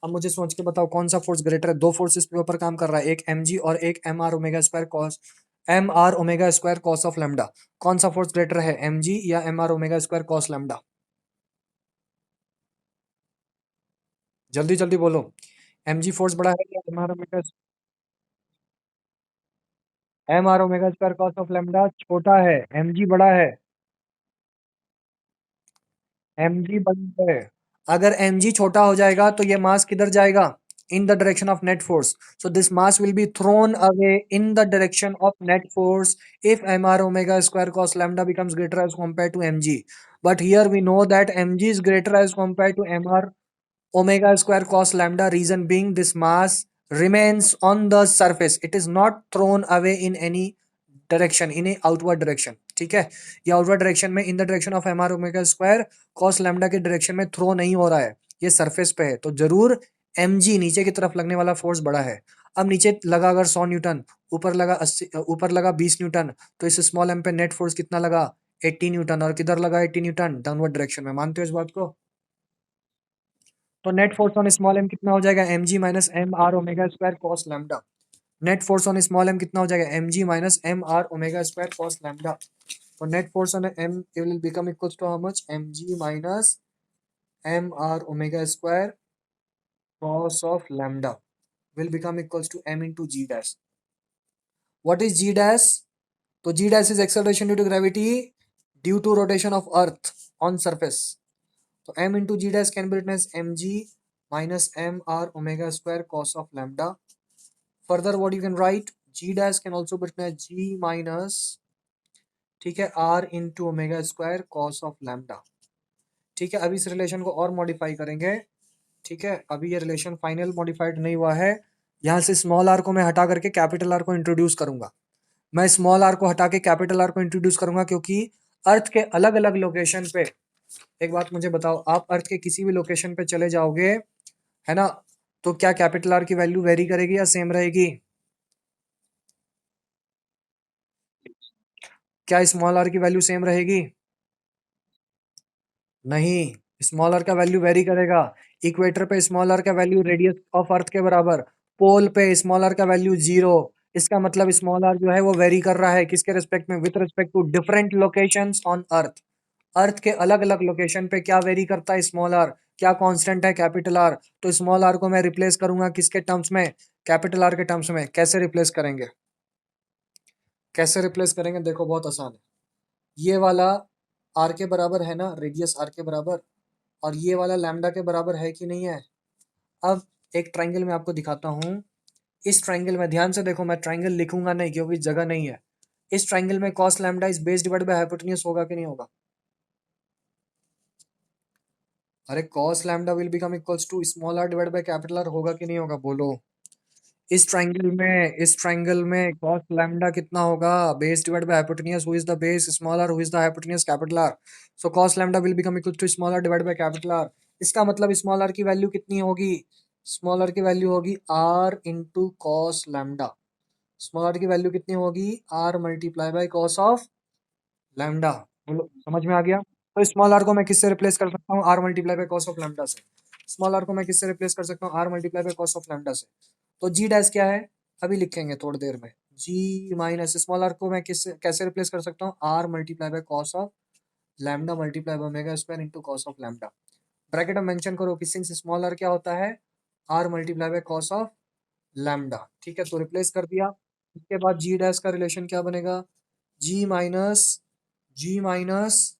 अब मुझे सोच के बताओ कौन सा फोर्स ग्रेटर है? दो फोर्सेस पे ऊपर काम कर रहा है, एक एम जी और एक m are omega square cos, m are omega square cos of lambda. कौन सा फोर्स ग्रेटर है, एम जी या m are omega square cos lambda? जल्दी जल्दी बोलो। एम जी फोर्स बड़ा है या m are omega square cos of lambda छोटा है, एम जी बड़ा है? एम जी बड़ा है। अगर एम जी छोटा हो जाएगा तो ये मास किधर जाएगा? इन the direction of net force. So this mass will be thrown away in the direction of net force if mr omega square cos lambda becomes greater as compared to mg. But here we know that mg is greater as compared to mr omega square cos lambda, reason being this mass remains on the surface, it is not thrown away in any direction, in a outward direction. ठीक है, ये outward direction में in the direction of m are omega square cos lambda के direction में throw नहीं हो रहा है, ये सरफेस पे है, तो जरूर एम जी नीचे की तरफ लगने वाला फोर्स बड़ा है। अब नीचे लगा अगर 100 न्यूटन, ऊपर लगा 80, ऊपर लगा 20 न्यूटन, तो इस स्मॉल एम पे नेट फोर्स कितना लगा, 80 न्यूटन। और किधर लगा 80 न्यूटन? डाउनवर्ड डायरेक्शन में। मानते हो इस बात को? तो net force on small M कितना हो जाएगा, M ji minus M are omega square cos lambda. Net force on small M कितना हो जाएगा, M ji minus M are omega square cos lambda. तो net force on M will become equals to how much, M ji minus M are omega square cos of lambda will become equals to M into ji dash. What is ji dash? तो जी dash is acceleration due to gravity due to rotation of earth on surface. तो m into ji dash can be written as M ji minus M are omega square cos of lambda. Further what you can write, G dash can also be written as G minus, ठीक है, R into omega square cos of lambda. ठीक है, अभी इस relation को और modify करेंगे। ठीक है, अभी ये रिलेशन फाइनल मॉडिफाइड नहीं हुआ है। यहाँ से स्मॉल आर को मैं हटा करके कैपिटल आर को इंट्रोड्यूस करूंगा। मैं स्मॉल आर को हटा के कैपिटल आर को इंट्रोड्यूस करूंगा, क्योंकि अर्थ के अलग अलग लोकेशन पे, एक बात मुझे बताओ, आप अर्थ के किसी भी लोकेशन पे चले जाओगे, है ना, तो क्या कैपिटल आर की वैल्यू वेरी करेगी या सेम रहेगी? क्या स्मॉल आर की वैल्यू सेम रहेगी? नहीं, स्मॉल आर का वैल्यू वेरी करेगा। इक्वेटर पे स्मॉल आर का वैल्यू रेडियस ऑफ अर्थ के बराबर, पोल पे स्मॉल आर का वैल्यू जीरो। इसका मतलब स्मॉल आर जो है वो वेरी कर रहा है किसके रिस्पेक्ट में, with respect to different locations on earth. Earth के अलग अलग लोकेशन पे क्या वेरी करता है स्मॉल आर, क्या कांस्टेंट है, कैपिटल आर। तो स्मॉल आर को मैं रिप्लेस करूंगा किसके टर्म्स में, कैपिटल आर के टर्म्स में। कैसे रिप्लेस करेंगे, कैसे रिप्लेस करेंगे, देखो बहुत आसान है। ये वाला आर के बराबर है ना, रेडियस आर के बराबर, और ये वाला लैम्डा के बराबर है कि नहीं है? अब एक ट्राइंगल में आपको दिखाता हूँ। इस ट्राइंगल में ध्यान से देखो, मैं ट्राइंगल लिखूंगा नहीं क्योंकि जगह नहीं है। इस ट्राइंगल में cos lambda is base divide by hypotenuse होगा कि नहीं होगा? अरे cos lambda will become equals to small r divide by capital r, होगा कि नहीं होगा, बोलो। इस ट्राइंगल में कॉस लैम्डा कितना होगा, base divide by hypotenuse, who is the base small r, who is the hypotenuse capital r. So cos lambda will become equal to small r divide by capital r. इसका मतलब small r की value कितनी होगी, small r की value होगी r into cos lambda. Small r की value कितनी होगी, r multiply by cos of lambda. बोलो समझ में आ गया? तो स्मॉल आर को मैं किससे रिप्लेस कर सकता हूँ? R multiply by cos of lambda से। स्मॉल आर को मैं किससे रिप्लेस कर सकता हूँ? R multiply by cos of lambda से। तो जी डैश क्या है? अभी लिखेंगे थोड़ी देर में। जी माइनस स्मॉल आर को मैं किससे कैसे रिप्लेस कर सकता हूँ? R multiply by cos of lambda multiply by omega square into cos of lambda. Bracket में मेंशन करो कि सिंस स्मॉल आर क्या होता है? R multiply by cos of lambda. ठीक है, तो रिप्लेस कर दिया। इसके बाद जी डैश का रिलेशन क्या बनेगा? G minus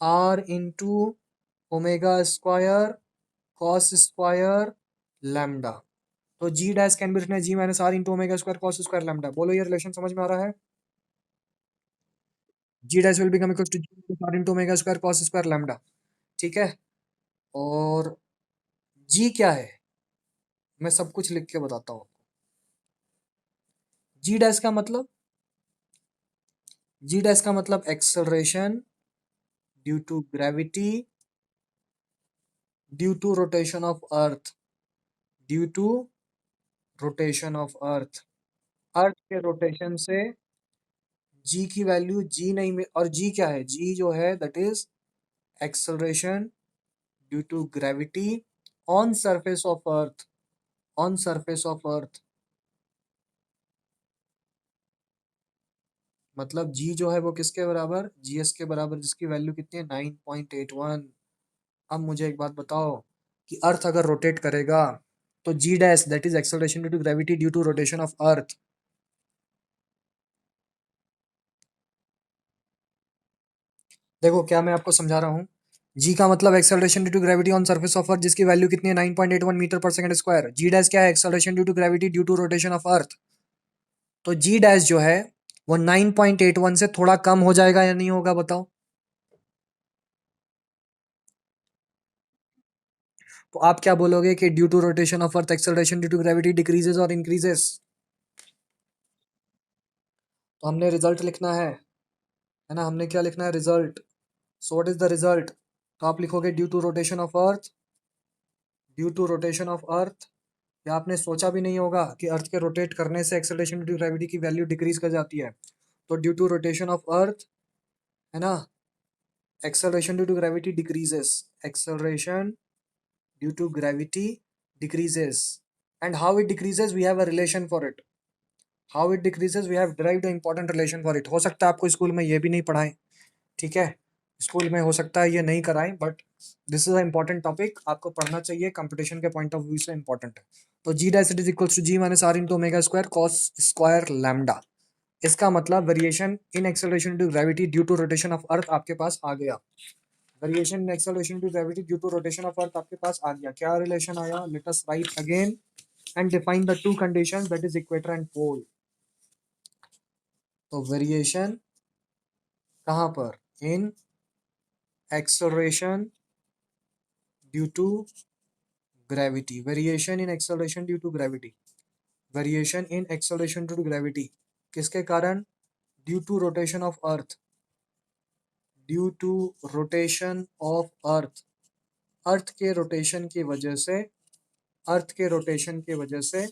are into omega square cos square lambda. तो जी dash can be written G minus are into omega square cos square lambda. बोलो ये रिलेशन समझ में आ रहा है? G dash will become equal to G R into omega square cos square lambda. ठीक है, और जी क्या है मैं सब कुछ लिख के बताता हूँ। जी डैश का मतलब, जी डैश का मतलब acceleration due to gravity due to rotation of earth, due to rotation of earth. Earth के रोटेशन से जी की वैल्यू जी नहीं मिल, और जी क्या है? जी जो है that is acceleration due to gravity on surface of earth, on surface of earth. मतलब जी जो है वो किसके बराबर? जीएस के बराबर, जिसकी वैल्यू कितनी है? 9.81। अब मुझे एक बात बताओ कि अर्थ अगर रोटेट करेगा तो जी dash that is acceleration due to gravity due to rotation of earth. देखो क्या मैं आपको समझा रहा हूँ। जी का मतलब acceleration due to gravity on surface of अर्थ, जिसकी वैल्यू कितनी है? 9.81 मीटर पर सेकंड स्क्वायर। जी डैश क्या है? Acceleration due to gravity due to rotation of earth. तो जी डैश जो है वो 9.81 से थोड़ा कम हो जाएगा या नहीं होगा? बताओ। तो आप क्या बोलोगे कि due to rotation of earth acceleration due to gravity decreases और इंक्रीजेस? तो हमने रिजल्ट लिखना है ना? हमने क्या लिखना है? Result. So what is the result? तो आप लिखोगे due to rotation of earth, due to rotation of earth. या आपने सोचा भी नहीं होगा कि अर्थ के रोटेट करने से एक्सेलरेशन ड्यू टू ग्रेविटी की वैल्यू डिक्रीज कर जाती है। तो due to rotation of earth, है ना, acceleration due to gravity decreases, acceleration due to gravity decreases. And how it decreases, we have a relation for it. How it decreases, we have derived an important relation for it. हो सकता है आपको school में ये भी नहीं पढ़ाएं, ठीक है? स्कूल में हो सकता है ये नहीं कराएं, but this is a important topic, आपको पढ़ना चाहिए, कंपटीशन के पॉइंट ऑफ व्यू से इंपॉर्टेंट है। तो जी dash it is equals to G minus are into omega square cos square lambda. इसका मतलब variation in acceleration due gravity due to rotation of earth आपके पास आ गया। Variation in acceleration due gravity due to rotation of earth आपके पास आ गया। क्या रिलेशन आया? Late us write again and define the two conditions, that is equator and pole. तो वेरिएशन कहाँ पर? In acceleration due to gravity, variation in acceleration due to gravity, variation in acceleration due to gravity किसके कारण? Due to rotation of earth, due to rotation of earth. Earth के rotation की वजह से, अर्थ के रोटेशन की वजह से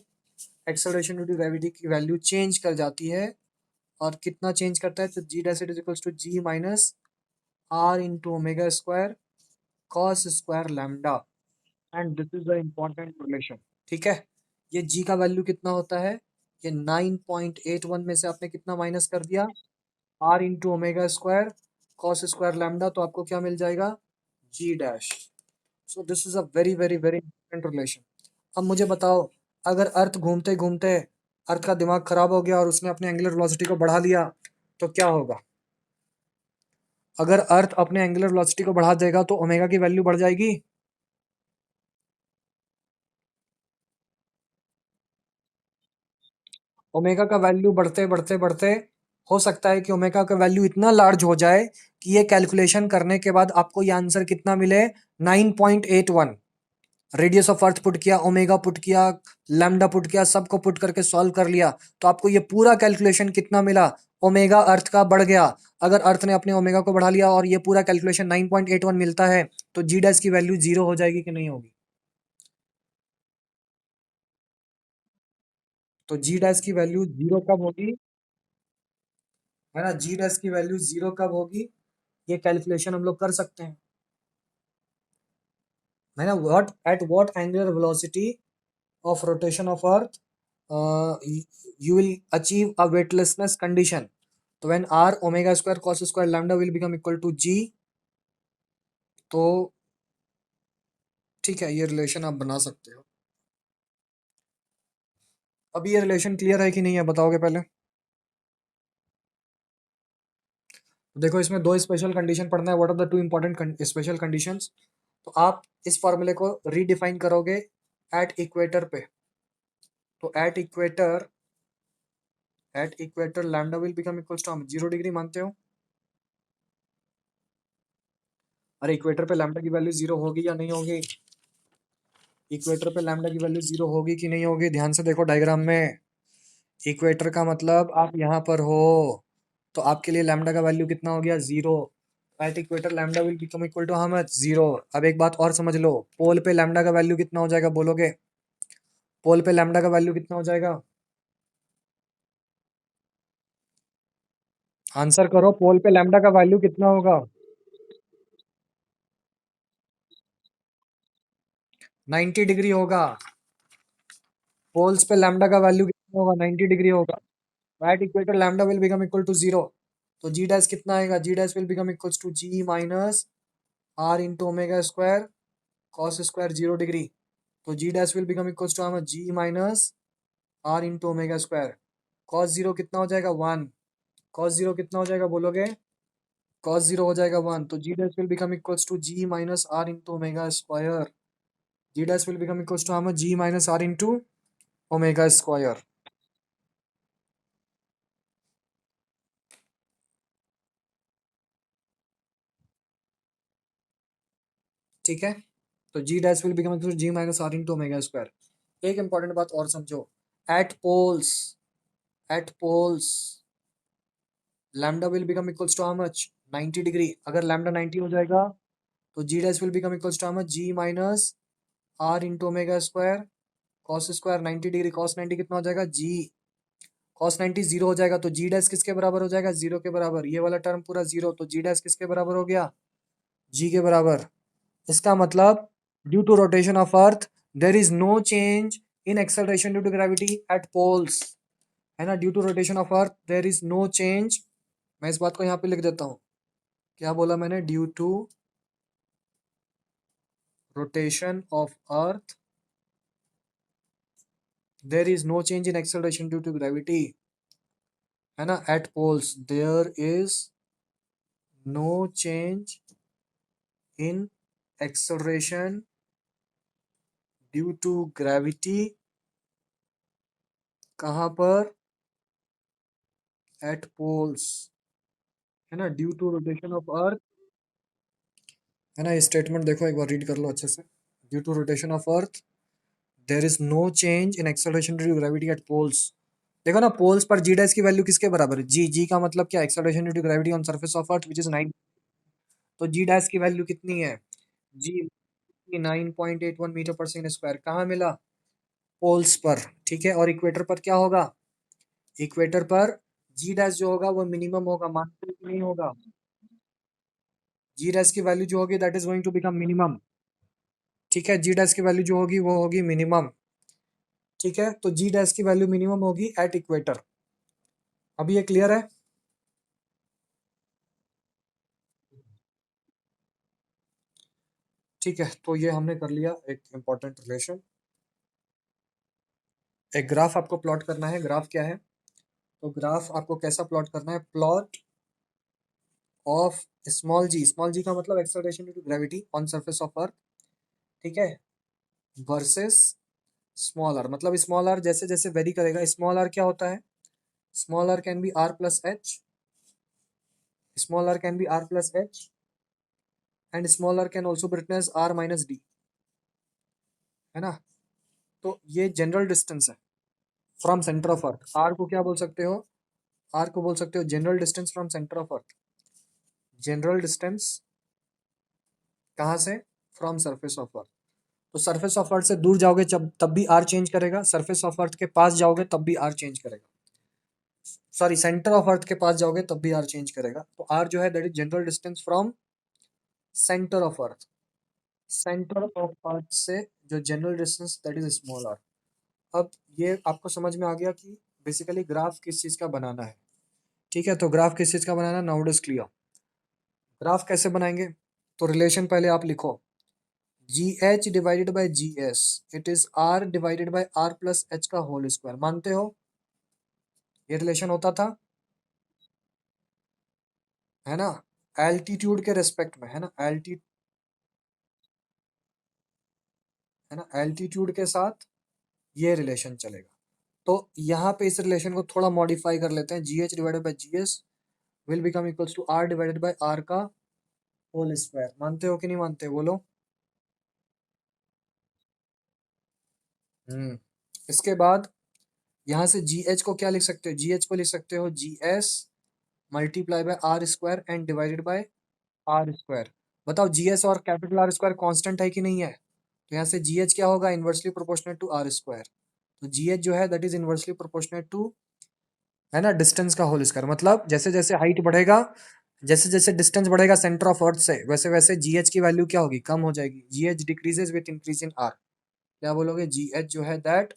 एक्सेलरेशन ड्यू टू ग्रेविटी की वैल्यू चेंज कर जाती है। और कितना चेंज करता है? तो जी dash is equals to G minus are into omega square cos square lambda. And this is the important relation. ठीक है, ये जी का वैल्यू कितना होता है? ये 9.81 में से आपने कितना माइनस कर दिया? R into omega square cos square lambda. तो आपको क्या मिल जाएगा? G dash. So this is a very very very important relation. अब मुझे बताओ, अगर अर्थ घूमते घूमते अर्थ का दिमाग खराब हो गया और उसने अपने एंगुलर वेलोसिटी को बढ़ा दिया तो क्या होगा? अगर अर्थ अपने एंगुलर वेलोसिटी को बढ़ा देगा तो ओमेगा की वैल्यू बढ़ जाएगी। ओमेगा का वैल्यू बढ़ते बढ़ते बढ़ते हो सकता है कि ओमेगा का वैल्यू इतना लार्ज हो जाए कि ये कैलकुलेशन करने के बाद आपको ये आंसर कितना मिले? 9.81। रेडियस ऑफ अर्थ पुट किया, ओमेगा पुट किया, लैम्डा पुट किया, सबको पुट करके सॉल्व कर लिया, तो आपको ये पूरा कैलकुलेशन कितना मिला? ओमेगा अर्थ का बढ़ गया। अगर अर्थ ने अपने ओमेगा को बढ़ा लिया और ये पूरा कैलकुलेशन 9.81 मिलता है तो जी डैश की वैल्यू जीरो हो जाएगी कि नहीं होगी? तो जी डैश की वैल्यू जीरो कब होगी? है ना, जी डैश की वैल्यू जीरो कब होगी? ये कैलकुलेशन हम लोग कर सकते हैं, है ना। What at what angular velocity of rotation of earth you will achieve a weightlessness condition. तो when r omega square cos square lambda will become equal to g, तो ठीक है, ये रिलेशन आप बना सकते हो। अभी ये रिलेशन क्लियर है कि नहीं है, बताओगे पहले। देखो इसमें दो स्पेशल कंडीशन पढ़ना है। What are the two important special conditions. तो आप इस फॉर्मूले को रीडिफाइन करोगे एट इक्वेटर पे। तो at equator lambda will become equals to, हम 0 डिग्री मानते हो। अरे इक्वेटर पे लैम्डा की वैल्यू 0 होगी या नहीं होगी। इक्वेटर पे लैम्डा की वैल्यू 0 होगी कि नहीं होगी, ध्यान से देखो डायग्राम में। इक्वेटर का मतलब आप यहाँ पर हो, तो आपके लिए लैम्डा का वैल्यू कितना हो गया, 0। At equator lambda will become equal to how much, 0। अब एक बात और समझ लो, पोल पे लैम्डा का वैल्यू कितना हो जाएगा, बोलोगे। पोल पे लैम्डा का वैल्यू कितना हो जाएगा, आंसर करो। पोल पे लैम्डा का वैल्यू कितना होगा, 90 डिग्री होगा। पोल्स पे लैम्डा का वैल्यू कितना होगा, 90 डिग्री होगा। At equator lambda will become equal to 0। तो जी डैश कितना आएगा, G dash will become equal to G minus are into omega square cos square 0 degree. तो जी dash will become equal to G minus are into omega square. Cos 0 कितना हो जाएगा, 1। Cos 0 कितना हो जाएगा, बोलोगे। कॉस 0 हो जाएगा 1। तो जी dash will become equal to G minus are into omega square. G dash will become equal to G minus are into omega square. ठीक है। तो जी dash will become equal to G minus are into omega square. एक important बात और समझो। At poles at poles lambda will become equals to how much, 90 degree. अगर lambda 90 हो जाएगा तो जी dash will become equals to how much, g minus are into omega square cos square 90 degree. Cos 90 कितना हो जाएगा, जी। कॉस 90 जीरो हो जाएगा, तो जी डैश किसके बराबर हो जाएगा, 0 के बराबर। ये वाला टर्म पूरा 0, तो जी डैश किसके बराबर हो गया, जी के बराबर। इसका मतलब due to rotation of earth there is no change in acceleration due to gravity at poles, है ना। Due to rotation of earth there is no change. मैं इस बात को यहाँ पे लिख देता हूँ। क्या बोला मैंने, due to rotation of earth there is no change in acceleration due to gravity, है ना। at poles there is no change in acceleration due to gravity, कहाँ पर, at poles, है ना। Due to rotation of earth, है ना। ये statement देखो एक बार रीड कर लो अच्छे से। Due to rotation of earth there is no change in acceleration due to gravity at poles. देखो ना, पोल्स पर जी डैश की वैल्यू किसके बराबर है, जी। जी का मतलब क्या, acceleration due to gravity on surface of earth which is 9। तो जी डैश की वैल्यू कितनी है, जी 9.81 मीटर पर सेकंड स्क्वायर। कहाँ मिला, पोल्स पर। ठीक है। और इक्वेटर पर क्या होगा, इक्वेटर पर जी डैश जो होगा वो मिनिमम होगा, मानते हो कि नहीं होगा। जी डैश की वैल्यू जो होगी that is going to become minimum. ठीक है, जी डैश की वैल्यू जो होगी वो होगी मिनिमम। ठीक है, तो जी डैश की वैल्यू मिनिमम होगी एट इक्वेटर। अभी ये क्लियर है। ठीक है, तो ये हमने कर लिया एक इंपॉर्टेंट रिलेशन। एक ग्राफ आपको प्लॉट करना है। ग्राफ क्या है, तो ग्राफ आपको कैसा प्लॉट करना है, प्लॉट ऑफ स्मॉल जी का मतलब acceleration due to gravity on surface of earth, ठीक है, वर्सेस स्मॉल आर। मतलब स्मॉल आर जैसे जैसे वेरी करेगा, स्मॉल आर क्या होता है, small r can be r plus h, small r can be r plus h and small r can also be written as r minus d, है ना। तो ये जनरल डिस्टेंस है from centre of earth. R को क्या बोल सकते हो, आर को बोल सकते हो general distance from centre of earth. General distance कहाँ से, फ्रॉम सरफेस ऑफ अर्थ। तो सरफेस ऑफ अर्थ से दूर जाओगे जब तब भी आर चेंज करेगा, सरफेस ऑफ अर्थ के पास जाओगे तब भी आर चेंज करेगा। सॉरी सेंटर ऑफ अर्थ के पास जाओगे तब भी आर चेंज करेगा। तो आर जो है that is general distance from centre of earth, centre of earth से जो general distance that is small r. अब ये आपको समझ में आ गया कि बेसिकली ग्राफ किस चीज का बनाना है। ठीक है, तो ग्राफ किस चीज का बनाना, now it is clear. Graph कैसे बनाएंगे, तो रिलेशन पहले आप लिखो, G H divided by ji S, it is R divided by R plus H का होल स्क्वायर। मानते हो ये रिलेशन होता था, है ना, एल्टीट्यूड के रेस्पेक्ट में, है ना, है ना, एल्टीट्यूड के साथ ये रिलेशन चलेगा। तो यहाँ पे इस रिलेशन को थोड़ा मॉडिफाई कर लेते हैं, g H divided by ji s will become equals to r divided by r का होल स्क्वायर। मानते हो कि नहीं मानते, बोलो। हम्म। इसके बाद यहाँ से जी एच को क्या लिख सकते हो, जी एच को लिख सकते हो g s multiply by r square and divided by r square. बताओ जी एस और कैपिटल आर स्क्वायर कांस्टेंट है कि नहीं है, तो यहाँ से जी एच क्या होगा, inversely proportional to r square. तो जी एच जो है that is inversely proportional to, है ना, डिस्टेंस का होल स्क्वायर। मतलब जैसे जैसे हाइट बढ़ेगा, जैसे जैसे डिस्टेंस बढ़ेगा सेंटर ऑफ अर्थ से, वैसे वैसे जी एच की वैल्यू क्या होगी, कम हो जाएगी। जी H decreases with increase in are. क्या बोलोगे, जी एच जो है दैट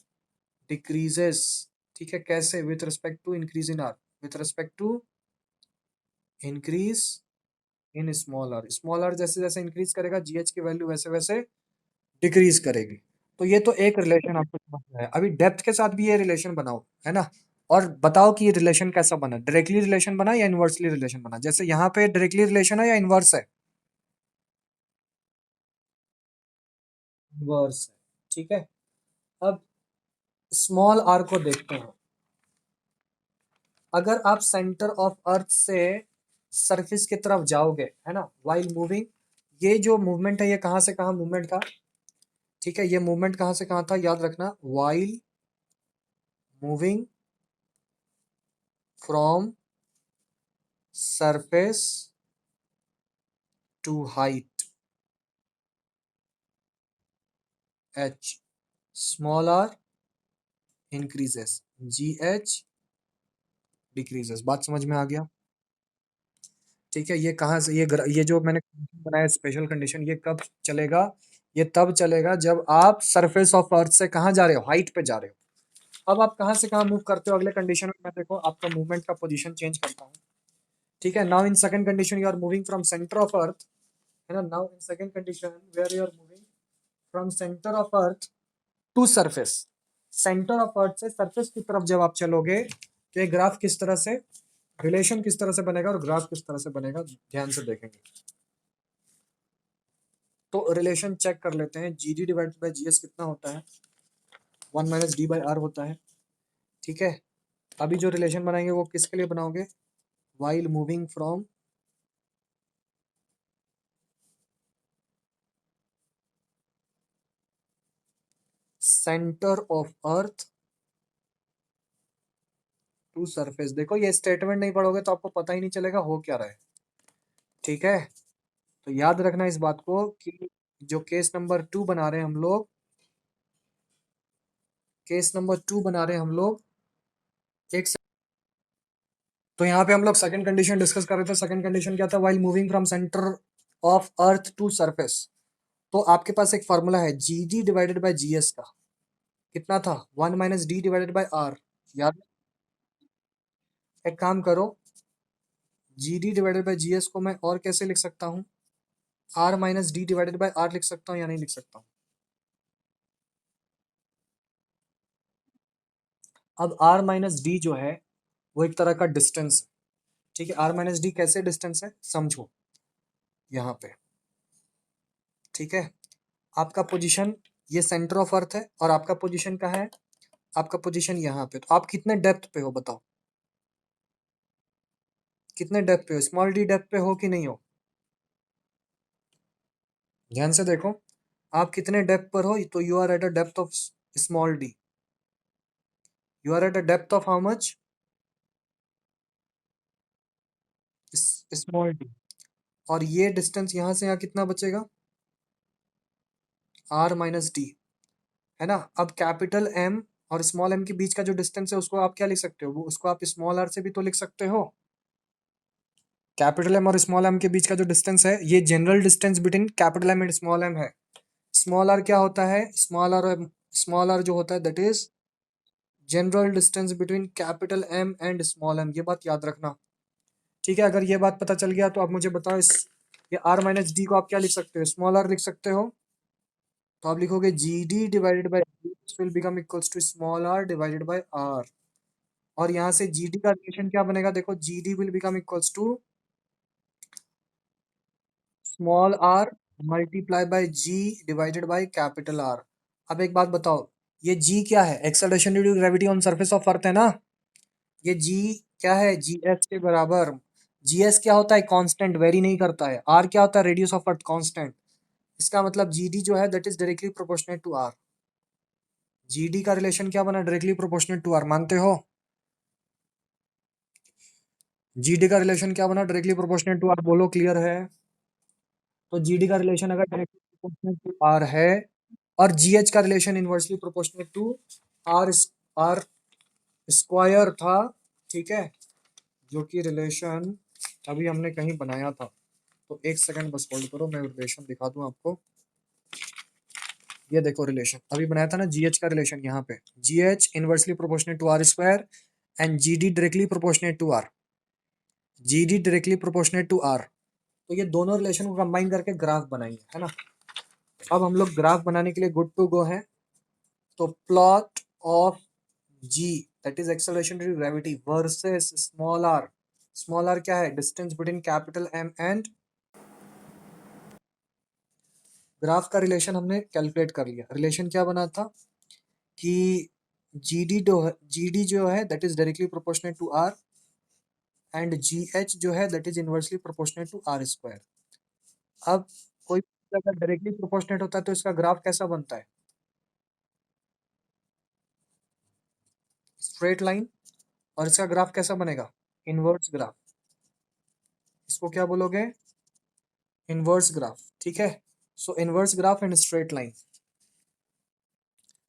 डिक्रीजेस। ठीक है, कैसे, with respect to increase in r, with respect to increase in small r जैसे जैसे इंक्रीज करेगा जीएच की वैल्यू वैसे वैसे डिक्रीज करेगी। तो ये तो एक रिलेशन आपको समझ में है। अभी डेप्थ के साथ भी ये रिलेशन बनाओ, है ना, और बताओ कि ये रिलेशन कैसा बना, डायरेक्टली रिलेशन बना या इनवर्सली रिलेशन बना। जैसे यहाँ पे डायरेक्टली रिलेशन है या इनवर्स है, इनवर्स है। ठीक है, अब स्मॉल आर को देखते हैं। अगर आप सेंटर ऑफ अर्थ से सरफेस की तरफ जाओगे, है ना, वाइल मूविंग, ये जो मूवमेंट है ये कहाँ से कहाँ मूवमेंट था। ठीक है, ये मूवमेंट कहाँ से कहाँ था, याद रखना, while moving from surface to height h, small r increases, g h decreases. बात समझ में आ गया। ठीक है, ये कहाँ से ये जो मैंने condition बनाया स्पेशल कंडीशन, ये कब चलेगा, ये तब चलेगा जब आप सरफेस ऑफ अर्थ से कहाँ जा रहे हो, हाइट पे जा रहे हो। अब आप कहाँ से कहाँ मूव करते हो अगले कंडीशन में, मैं देखो आपका मूवमेंट का पोजीशन चेंज करता हूँ। ठीक है, now in second condition you are moving from centre of earth, है ना, now in second condition where you are moving from centre of earth to surface. Centre of earth से surface की तरफ जब आप चलोगे तो ये ग्राफ किस तरह से, रिलेशन किस तरह से बनेगा और ग्राफ किस तरह से बनेगा, ध्यान से देखेंगे। तो रिलेशन चेक कर लेते हैं, जी d divided by G S कितना होता है, 1 - d/r होता है। ठीक है, अभी जो रिलेशन बनाएंगे वो किसके लिए बनाओगे, while moving from centre of earth to surface. देखो ये स्टेटमेंट नहीं पढ़ोगे तो आपको पता ही नहीं चलेगा हो क्या रहा है। ठीक है, तो याद रखना इस बात को कि जो केस नंबर 2 बना रहे हैं हम लोग, केस नंबर 2 बना रहे हैं हम लोग, एक तो यहाँ पे हम लोग सेकंड कंडीशन डिस्कस कर रहे थे। सेकंड कंडीशन क्या था, while moving from centre of earth to surface. तो आपके पास एक फॉर्मूला है g d divided by ji s का, कितना था, 1 - d डिवाइडेड बाई आर। याद, एक काम करो, जी d divided by G S को मैं और कैसे लिख सकता हूँ, r - d divided by r लिख सकता हूँ या नहीं लिख सकता हूँ। अब r - d जो है वो एक तरह का डिस्टेंस है। ठीक है, r - d कैसे डिस्टेंस है समझो यहाँ पे। ठीक है, आपका पोजीशन ये सेंटर ऑफ अर्थ है और आपका पोजीशन कहाँ है, आपका पोजीशन यहाँ पे। तो आप कितने डेप्थ पे हो बताओ, कितने डेप्थ पे हो, स्मॉल डी डेप्थ पे हो कि नहीं हो, ध्यान से देखो। आप कितने डेप्थ पर हो, तो you are at a depth of small d, you are at a depth of how much, small d. और ये डिस्टेंस यहाँ से यहाँ कितना बचेगा, r - d, है ना। अब कैपिटल M और स्मॉल एम के बीच का जो डिस्टेंस है उसको आप क्या लिख सकते हो, वो उसको आप स्मॉल आर से भी तो लिख सकते हो। कैपिटल एम और स्मॉल एम के बीच का जो डिस्टेंस है ये general distance between capital m and small m है। स्मॉल आर क्या होता है, स्मॉल आर जो होता है that is general distance between capital m and small m, ये बात याद रखना। ठीक है, अगर ये बात पता चल गया तो आप मुझे बताओ इस ये आर माइनस डी को आप क्या लिख सकते हो, स्मॉल आर लिख सकते हो। तो आप लिखोगे g d divided by will become equals to small r divided by r. और यहाँ से जी डी का रिलेशन क्या बनेगा, देखो G D will become equals to small are multiply by ji divided by capital are. अब एक बात बताओ, ये जी क्या है, acceleration due to gravity on surface of earth है ना। ये जी क्या है, जी एस के बराबर। जी एस क्या होता है, कांस्टेंट, वेरी नहीं करता है। आर क्या होता है, रेडियस ऑफ अर्थ, कांस्टेंट। इसका मतलब जी डी जो है that is directly proportionate to r. G d का रिलेशन क्या बना, डायरेक्टली प्रोपोर्शनेट टू आर, मानते हो। जी डी का रिलेशन क्या बना, डायरेक्टली प्रोपोर्शनेट टू आर, बोलो क्लियर है। तो जीडी का रिलेशन अगर डायरेक्टली प्रोपोर्शनल टू आर है और जीएच का relation inversely proportional to are are square था, ठीक है, जो कि रिलेशन अभी हमने कहीं बनाया था। तो एक सेकंड बस होल्ड करो, मैं रिलेशन दिखा दूं आपको। ये देखो रिलेशन अभी बनाया था ना, जीएच का रिलेशन यहाँ पे, g h inversely proportional to r square and g d directly proportional to r, g d directly proportional to r. तो ये दोनों रिलेशन को कंबाइन करके ग्राफ बनाएंगे, है ना। अब हम लोग ग्राफ बनाने के लिए गुड टू गो है। तो plot of g that is acceleration due to gravity versus small r. Small are क्या है, distance between capital m and, graph का रिलेशन हमने कैलकुलेट कर लिया। रिलेशन क्या बना था कि जीडी जो है that is directly proportional to r and g h जो है that is inversely proportional to r square. अब कोई अगर डायरेक्टली प्रोपोर्शनल होता है तो इसका ग्राफ कैसा बनता है, स्ट्रेट लाइन। और इसका ग्राफ कैसा बनेगा, इनवर्स ग्राफ। इसको क्या बोलोगे, इनवर्स ग्राफ, ठीक है। So inverse graph and straight line.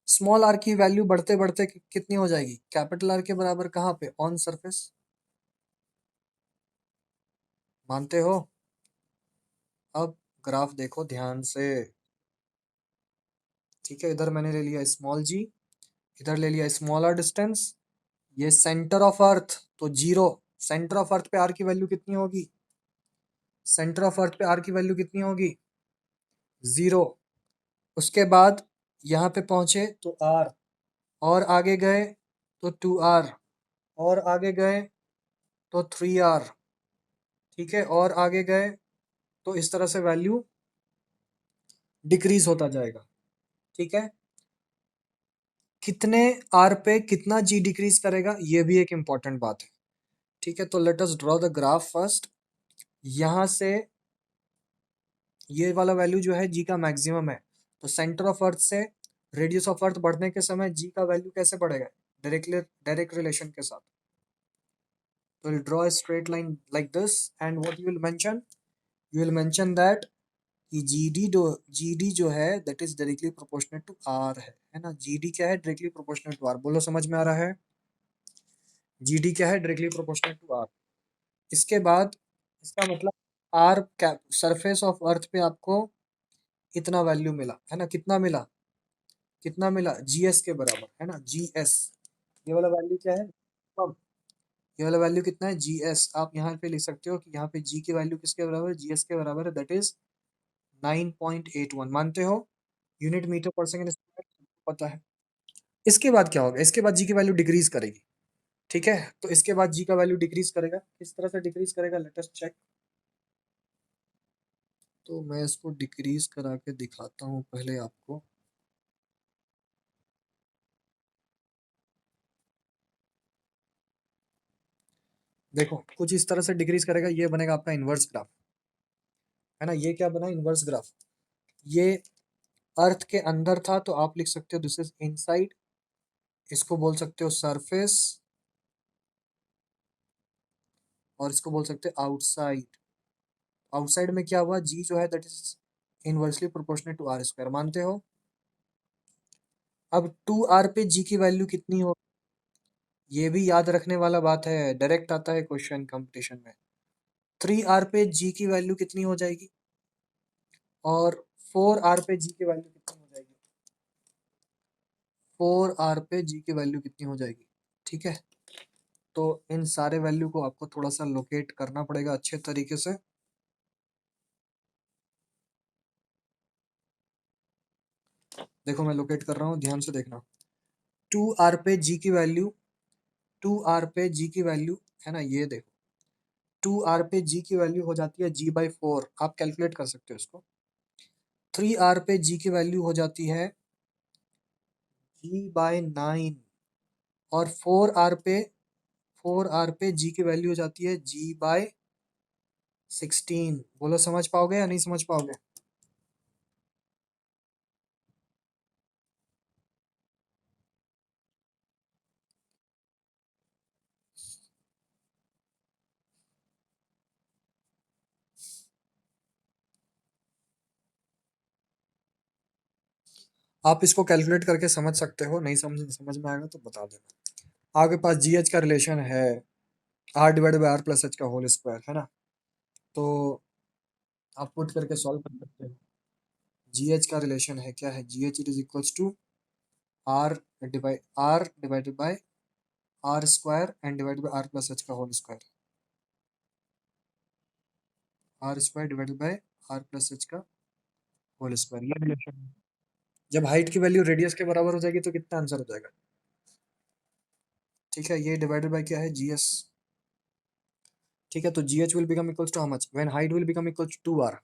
Small r की वैल्यू बढ़ते बढ़ते कितनी हो जाएगी, कैपिटल आर के बराबर, कहाँ पे, ऑन सरफेस, मानते हो। अब ग्राफ देखो ध्यान से, ठीक है, इधर मैंने ले लिया स्मॉल जी, इधर ले लिया स्मॉलर डिस्टेंस, ये सेंटर ऑफ अर्थ तो जीरो। सेंटर ऑफ अर्थ पे आर की वैल्यू कितनी होगी, सेंटर ऑफ अर्थ पे आर की वैल्यू कितनी होगी, जीरो। उसके बाद यहाँ पे पहुंचे तो आर, और आगे गए तो टू आर, और आगे गए तो थ्री आर, ठीक है, और आगे गए तो इस तरह से वैल्यू डिक्रीज होता जाएगा, ठीक है। कितने आर पे कितना जी डिक्रीज करेगा, ये भी एक इंपॉर्टेंट बात है, ठीक है। तो let us draw the graph first. यहाँ से ये वाला वैल्यू जो है जी का मैक्सिमम है, तो सेंटर ऑफ अर्थ से रेडियस ऑफ अर्थ बढ़ने के समय जी का वैल्यू कैसे बढ़ेगा, डायरेक्टली डायरेक्ट रिलेशन के साथ। तो will draw a straight line like this and what you will mention that कि जीडी जो है that is directly proportional to r है ना। जीडी क्या है, डायरेक्टली प्रोपोर्शनल टू आर, बोलो समझ में आ रहा है। जीडी क्या है, डायरेक्टली प्रोपोर्शनल टू आर। इसके बाद इसका मतलब r cap surface of earth पे आपको इतना वैल्यू मिला है ना, कितना मिला, कितना मिला, जीएस के बराबर है ना, जीएस। ये वाला वैल्यू क्या है, अब ये वाला वैल्यू कितना है, जीएस। आप यहाँ पे लिख सकते हो कि यहाँ पे जी की वैल्यू किसके बराबर है, जीएस के बराबर है, दैट इज 9.81, मानते हो। यूनिट मीटर पर सेकंड स्क्वायर पता है। इसके बाद क्या होगा, इसके बाद जी की वैल्यू डिक्रीज करेगी, ठीक है। तो इसके बाद जी का वैल्यू डिक्रीज करेगा, किस तरह से डिक्रीज करेगा, लेट अस चेक। तो मैं इसको डिक्रीज करा के दिखाता हूँ पहले आपको। देखो कुछ इस तरह से डिक्रीज करेगा, ये बनेगा आपका इनवर्स ग्राफ, है ना। ये क्या बना, इनवर्स ग्राफ। ये अर्थ के अंदर था तो आप लिख सकते हो दिस इज इनसाइड, इसको बोल सकते हो सरफेस, और इसको बोल सकते हो आउटसाइड। आउटसाइड में क्या हुआ, जी जो है that is inversely proportional to r square, मानते हो। अब 2r पे g की वैल्यू कितनी हो, ये भी याद रखने वाला बात है, डायरेक्ट आता है क्वेश्चन कंपटीशन में। 3r पे g की वैल्यू कितनी हो जाएगी, और 4r पे g की वैल्यू कितनी हो जाएगी, 4r पे g की वैल्यू कितनी हो जाएगी। ठीक है, तो इन सारे वैल्यू को आपको थोड़ा सा लोकेट करना पड़ेगा अच्छे तरीके से। देखो मैं लोकेट कर रहा हूँ, ध्यान से देखना। 2r पे g की वैल्यू, 2r पे g की वैल्यू है ना, ये देखो 2r पे g की वैल्यू हो जाती है g/4, आप कैलकुलेट कर सकते हो इसको। 3r पे g की वैल्यू हो जाती है g/9, और 4r पे g की वैल्यू हो जाती है g/16। बोलो समझ पाओगे या नहीं समझ पाओगे। आप इसको कैलकुलेट करके समझ सकते हो, नहीं समझ समझ में आएगा तो बता देना। आपके पास जी एच का रिलेशन है r/r+h का होल स्क्वायर, है ना, तो आप पुट करके सॉल्व कर सकते हो। जी एच का रिलेशन है, क्या है, g h it is equals to r divided by r square and divided by r+h का whole square, r square divided by r+h का होल स्क्वायर, ये रिलेशन है। जब हाइट की वैल्यू रेडियस के बराबर हो जाएगी तो कितना आंसर हो जाएगा। ठीक है, ये डिवाइडेड बाय क्या है, जी एस। ठीक है, तो g h will become equals to how much when height will become equals to 2r,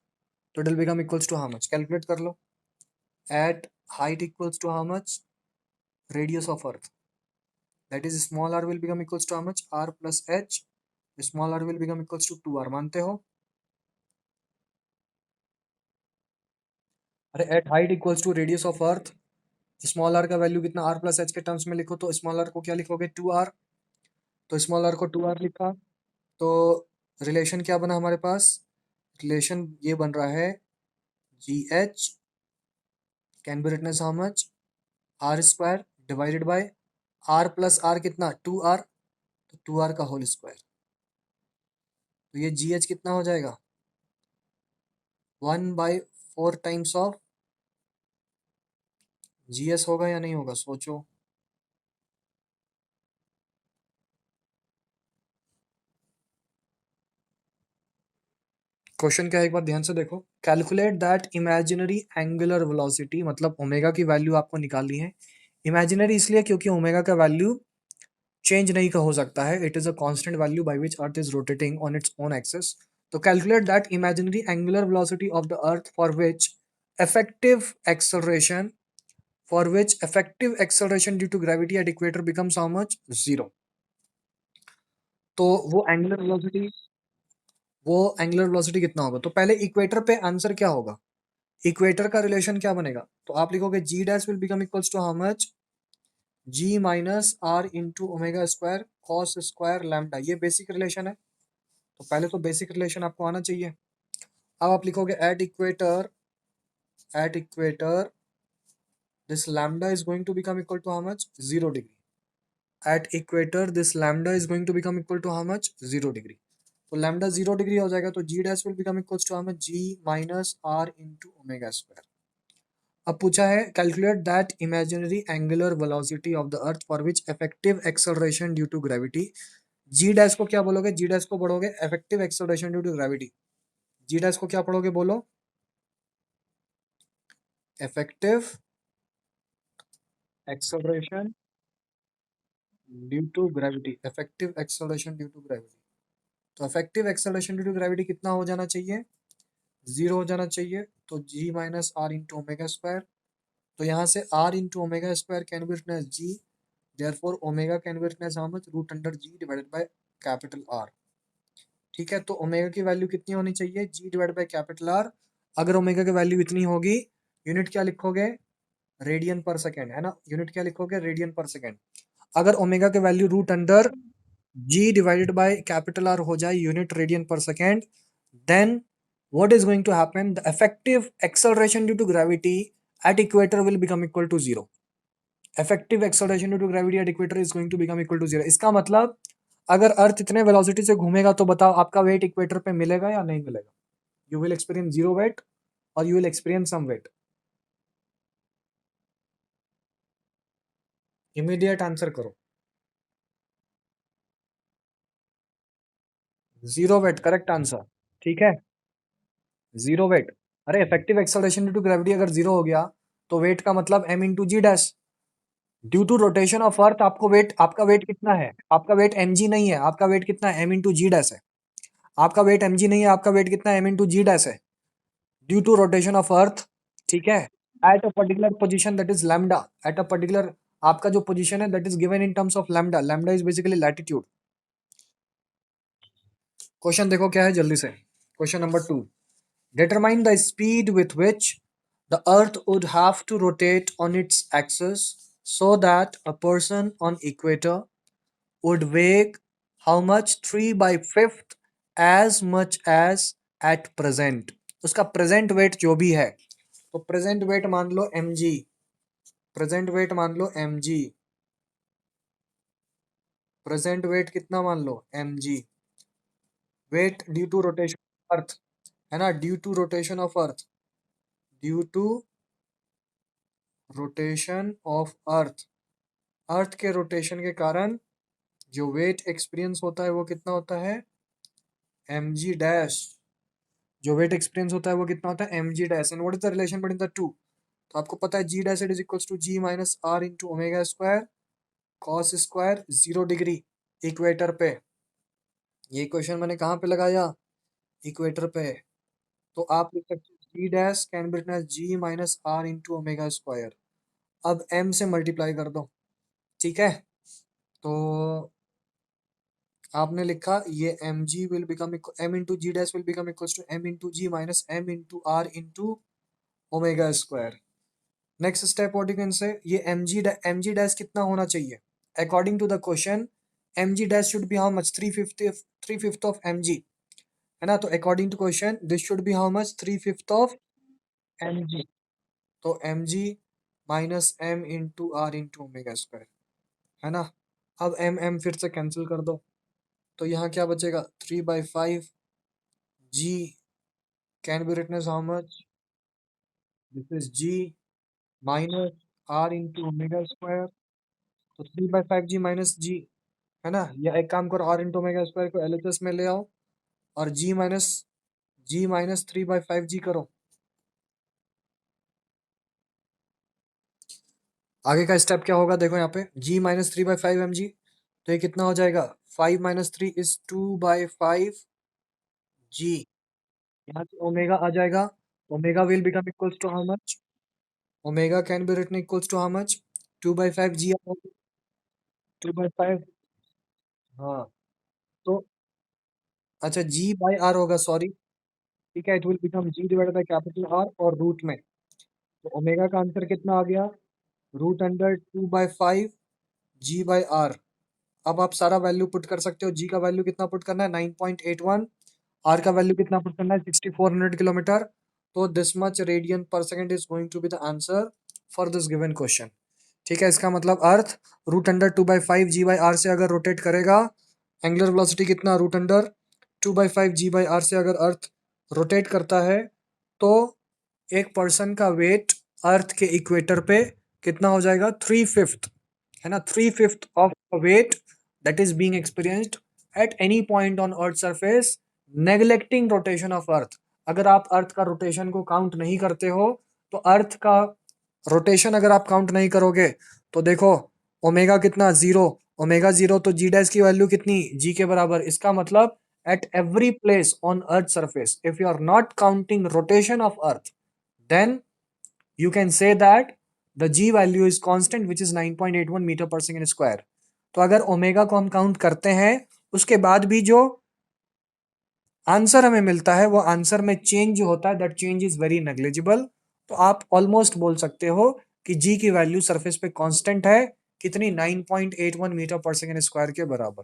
तो it will become equals to how much, calculate कर लो। At height equals to how much, radius of earth, that is small r will become equals to how much, r+h, small r will become equals to 2r, मानते हो। अरे at height equals to radius of earth, small r का value कितना, r+h के terms में लिखो तो small r को क्या लिखोगे, 2r, तो स्मॉल r को 2r लिखा, तो रिलेशन क्या बना हमारे पास, रिलेशन ये बन रहा है g H can be written as how much, r square divided by r+r कितना, 2r, तो 2r का होल स्क्वायर, तो ये जी एच कितना हो जाएगा, 1/4 टाइम्स ऑफ जी एस, होगा या नहीं होगा, सोचो। क्वेश्चन क्या है एक बार ध्यान से देखो। Calculate that imaginary angular velocity, मतलब ओमेगा की वैल्यू आपको निकालनी है। इमेजिनरी इसलिए क्योंकि ओमेगा का वैल्यू चेंज नहीं का हो सकता है, it is a constant value by which earth is rotating on its own axis. तो calculate that imaginary angular velocity of the earth effective acceleration for which effective acceleration due to gravity at equator becomes how much, 0। तो वो angular velocity कितना होगा, तो पहले equator पे answer क्या होगा, इक्वेटर का रिलेशन क्या बनेगा, तो आप लिखोगे जी dash will become equals to how much, g-r into omega square cos square lambda, ये बेसिक रिलेशन है। तो पहले तो बेसिक रिलेशन आपको आना चाहिए। अब आप लिखोगे at equator this lambda is going to become equal to how much, 0 degree. At equator this lambda is going to become equal to how much, 0 degree. तो लैम्डा 0 डिग्री हो जाएगा, तो जी dash will become equals to how much, g-r into omega square. अब पूछा है calculate that imaginary angular velocity of the earth for which effective acceleration due to gravity. G dash को क्या बोलोगे, जी डैश को पढ़ोगे effective acceleration due to gravity, g dash को क्या पढ़ोगे बोलो, effective acceleration due to gravity, effective acceleration due to gravity. तो effective acceleration due to gravity कितना हो जाना चाहिए, 0 हो जाना चाहिए, तो g-r into ओमेगा स्क्वायर। तो यहाँ से r into omega square can be written as g, therefore omega can be written as how much, √g divided by capital R। ठीक है, तो ओमेगा की वैल्यू कितनी होनी चाहिए, g divided by capital R। अगर ओमेगा की वैल्यू इतनी होगी, यूनिट क्या लिखोगे, रेडियन पर सेकेंड, है ना, यूनिट क्या लिखोगे, रेडियन पर सेकेंड। अगर ओमेगा के value g divided by capital R हो जाए unit radian per second, then what is going to happen, the effective acceleration due to gravity at equator will become equal to 0। Effective acceleration due to gravity at equator is going to become equal to 0। इसका मतलब अगर अर्थ इतने velocity से घूमेगा तो बताओ आपका wait equator पे मिलेगा या नहीं मिलेगा? You will experience zero weight और you will experience some weight. Immediate answer करो। Zero weight correct answer. ठीक है, जीरो वेट। अरे effective acceleration due to gravity अगर जीरो हो गया तो वेट का मतलब m into ji dash. Due to rotation of earth आपको वेट, आपका वेट कितना है? आपका वेट mg नहीं है, आपका वेट कितना है? m इंटू जी डैश है। आपका वेट mg नहीं है, आपका वेट कितना है? m इंटू जी डैश है। Due to rotation of earth, ठीक है, at a particular position that is lambda, at a particular, आपका जो पोजिशन है that is given in terms of lambda. Lambda is basically latitude. Question देखो क्या है जल्दी से। Question number 2, determine the speed with which the earth would have to rotate on its axis so that a person on equator would weigh how much? 3 by 5th as much as at present। उसका present wait जो भी है, तो present wait मान लो mg, present wait मान लो mg, present weight कितना मान लो mg, weight due to rotation earth, है ना, due to rotation of earth, due to rotation of earth, earth के रोटेशन के कारण जो वेट एक्सपीरियंस होता है वो कितना होता है? mg dash. जो वेट एक्सपीरियंस होता है वो कितना होता है? mg dash. And what is the relation between the two? तो आपको पता है g dash it is equals to g minus r into omega square cos square 0 degree equator पे। ये क्वेश्चन मैंने कहाँ पे लगाया? इक्वेटर पे। तो आप लिख सकते हो g dash can be written as g minus r into omega square. अब m से मल्टीप्लाई कर दो, ठीक है। तो आपने लिखा ये m g will become m into ji dash will become equals to M into g minus m into r into omega square. Next step what you can say, ये एम जी डैश कितना होना चाहिए according to the question? M g dash should be how much? Three fifth of m g, है ना। तो according to question this should be how much? Three fifth of m g. तो m जी minus m into r into omega square, है ना। अब M M फिर से cancel कर दो, तो यहाँ क्या बचेगा? 3/5 g can be written as how much? This is g minus r into omega square। तो 3/5g माइनस g, है ना। या एक काम करो, r इंटू ओमेगा स्क्वायर को एलएचएस में ले आओ और g माइनस 3/5g करो। आगे का स्टेप क्या होगा देखो यहाँ पे, g माइनस 3/5 mg, तो ये कितना हो जाएगा? 5 माइनस 3 इज 2/5g। यहाँ से ओमेगा आ जाएगा, omega will become equals to how much? Omega can be written equals to how much? 2/5g। 2/5, हाँ। तो अच्छा जी बाई आर होगा, सॉरी, ठीक है, it will become g divided by capital r और रूट में। तो ओमेगा का आंसर कितना आ गया? Root under 2/5 g by r. अब आप सारा वैल्यू पुट कर सकते हो। जी का वैल्यू कितना पुट करना है? 9.81। आर का वैल्यू कितना पुट करना है? 6400 किलोमीटर। तो this much radian per second is going to be the answer for this given question. ठीक है, इसका मतलब earth root under 2/5 g by r से अगर रोटेट करेगा, एंगुलर वेलोसिटी कितना? Root under 2/5 g by r से अगर अर्थ रोटेट करता है, तो एक पर्सन का वेट अर्थ के इक्वेटर पे कितना हो जाएगा? 3/5, है ना, 3/5 of weight that is being experienced at any point on earth surface neglecting rotation of earth. अगर आप अर्थ का रोटेशन को काउंट नहीं करते हो, तो अर्थ का रोटेशन अगर आप काउंट नहीं करोगे, तो देखो ओमेगा कितना? 0। ओमेगा 0 तो जी डैश की वैल्यू कितनी? जी के बराबर। इसका मतलब at every place on earth surface if you are not counting rotation of earth, then you can say that the g value is constant which is 9.81 metre पर second square. तो अगर omega को हम काउंट करते हैं, उसके बाद भी जो आंसर हमें मिलता है वो आंसर में चेंज जो होता है that change is very negligible. तो आप ऑलमोस्ट बोल सकते हो कि जी की वैल्यू सरफेस पे कांस्टेंट है, कितनी? 9.81 मीटर पर सेकेंड स्क्वायर के बराबर।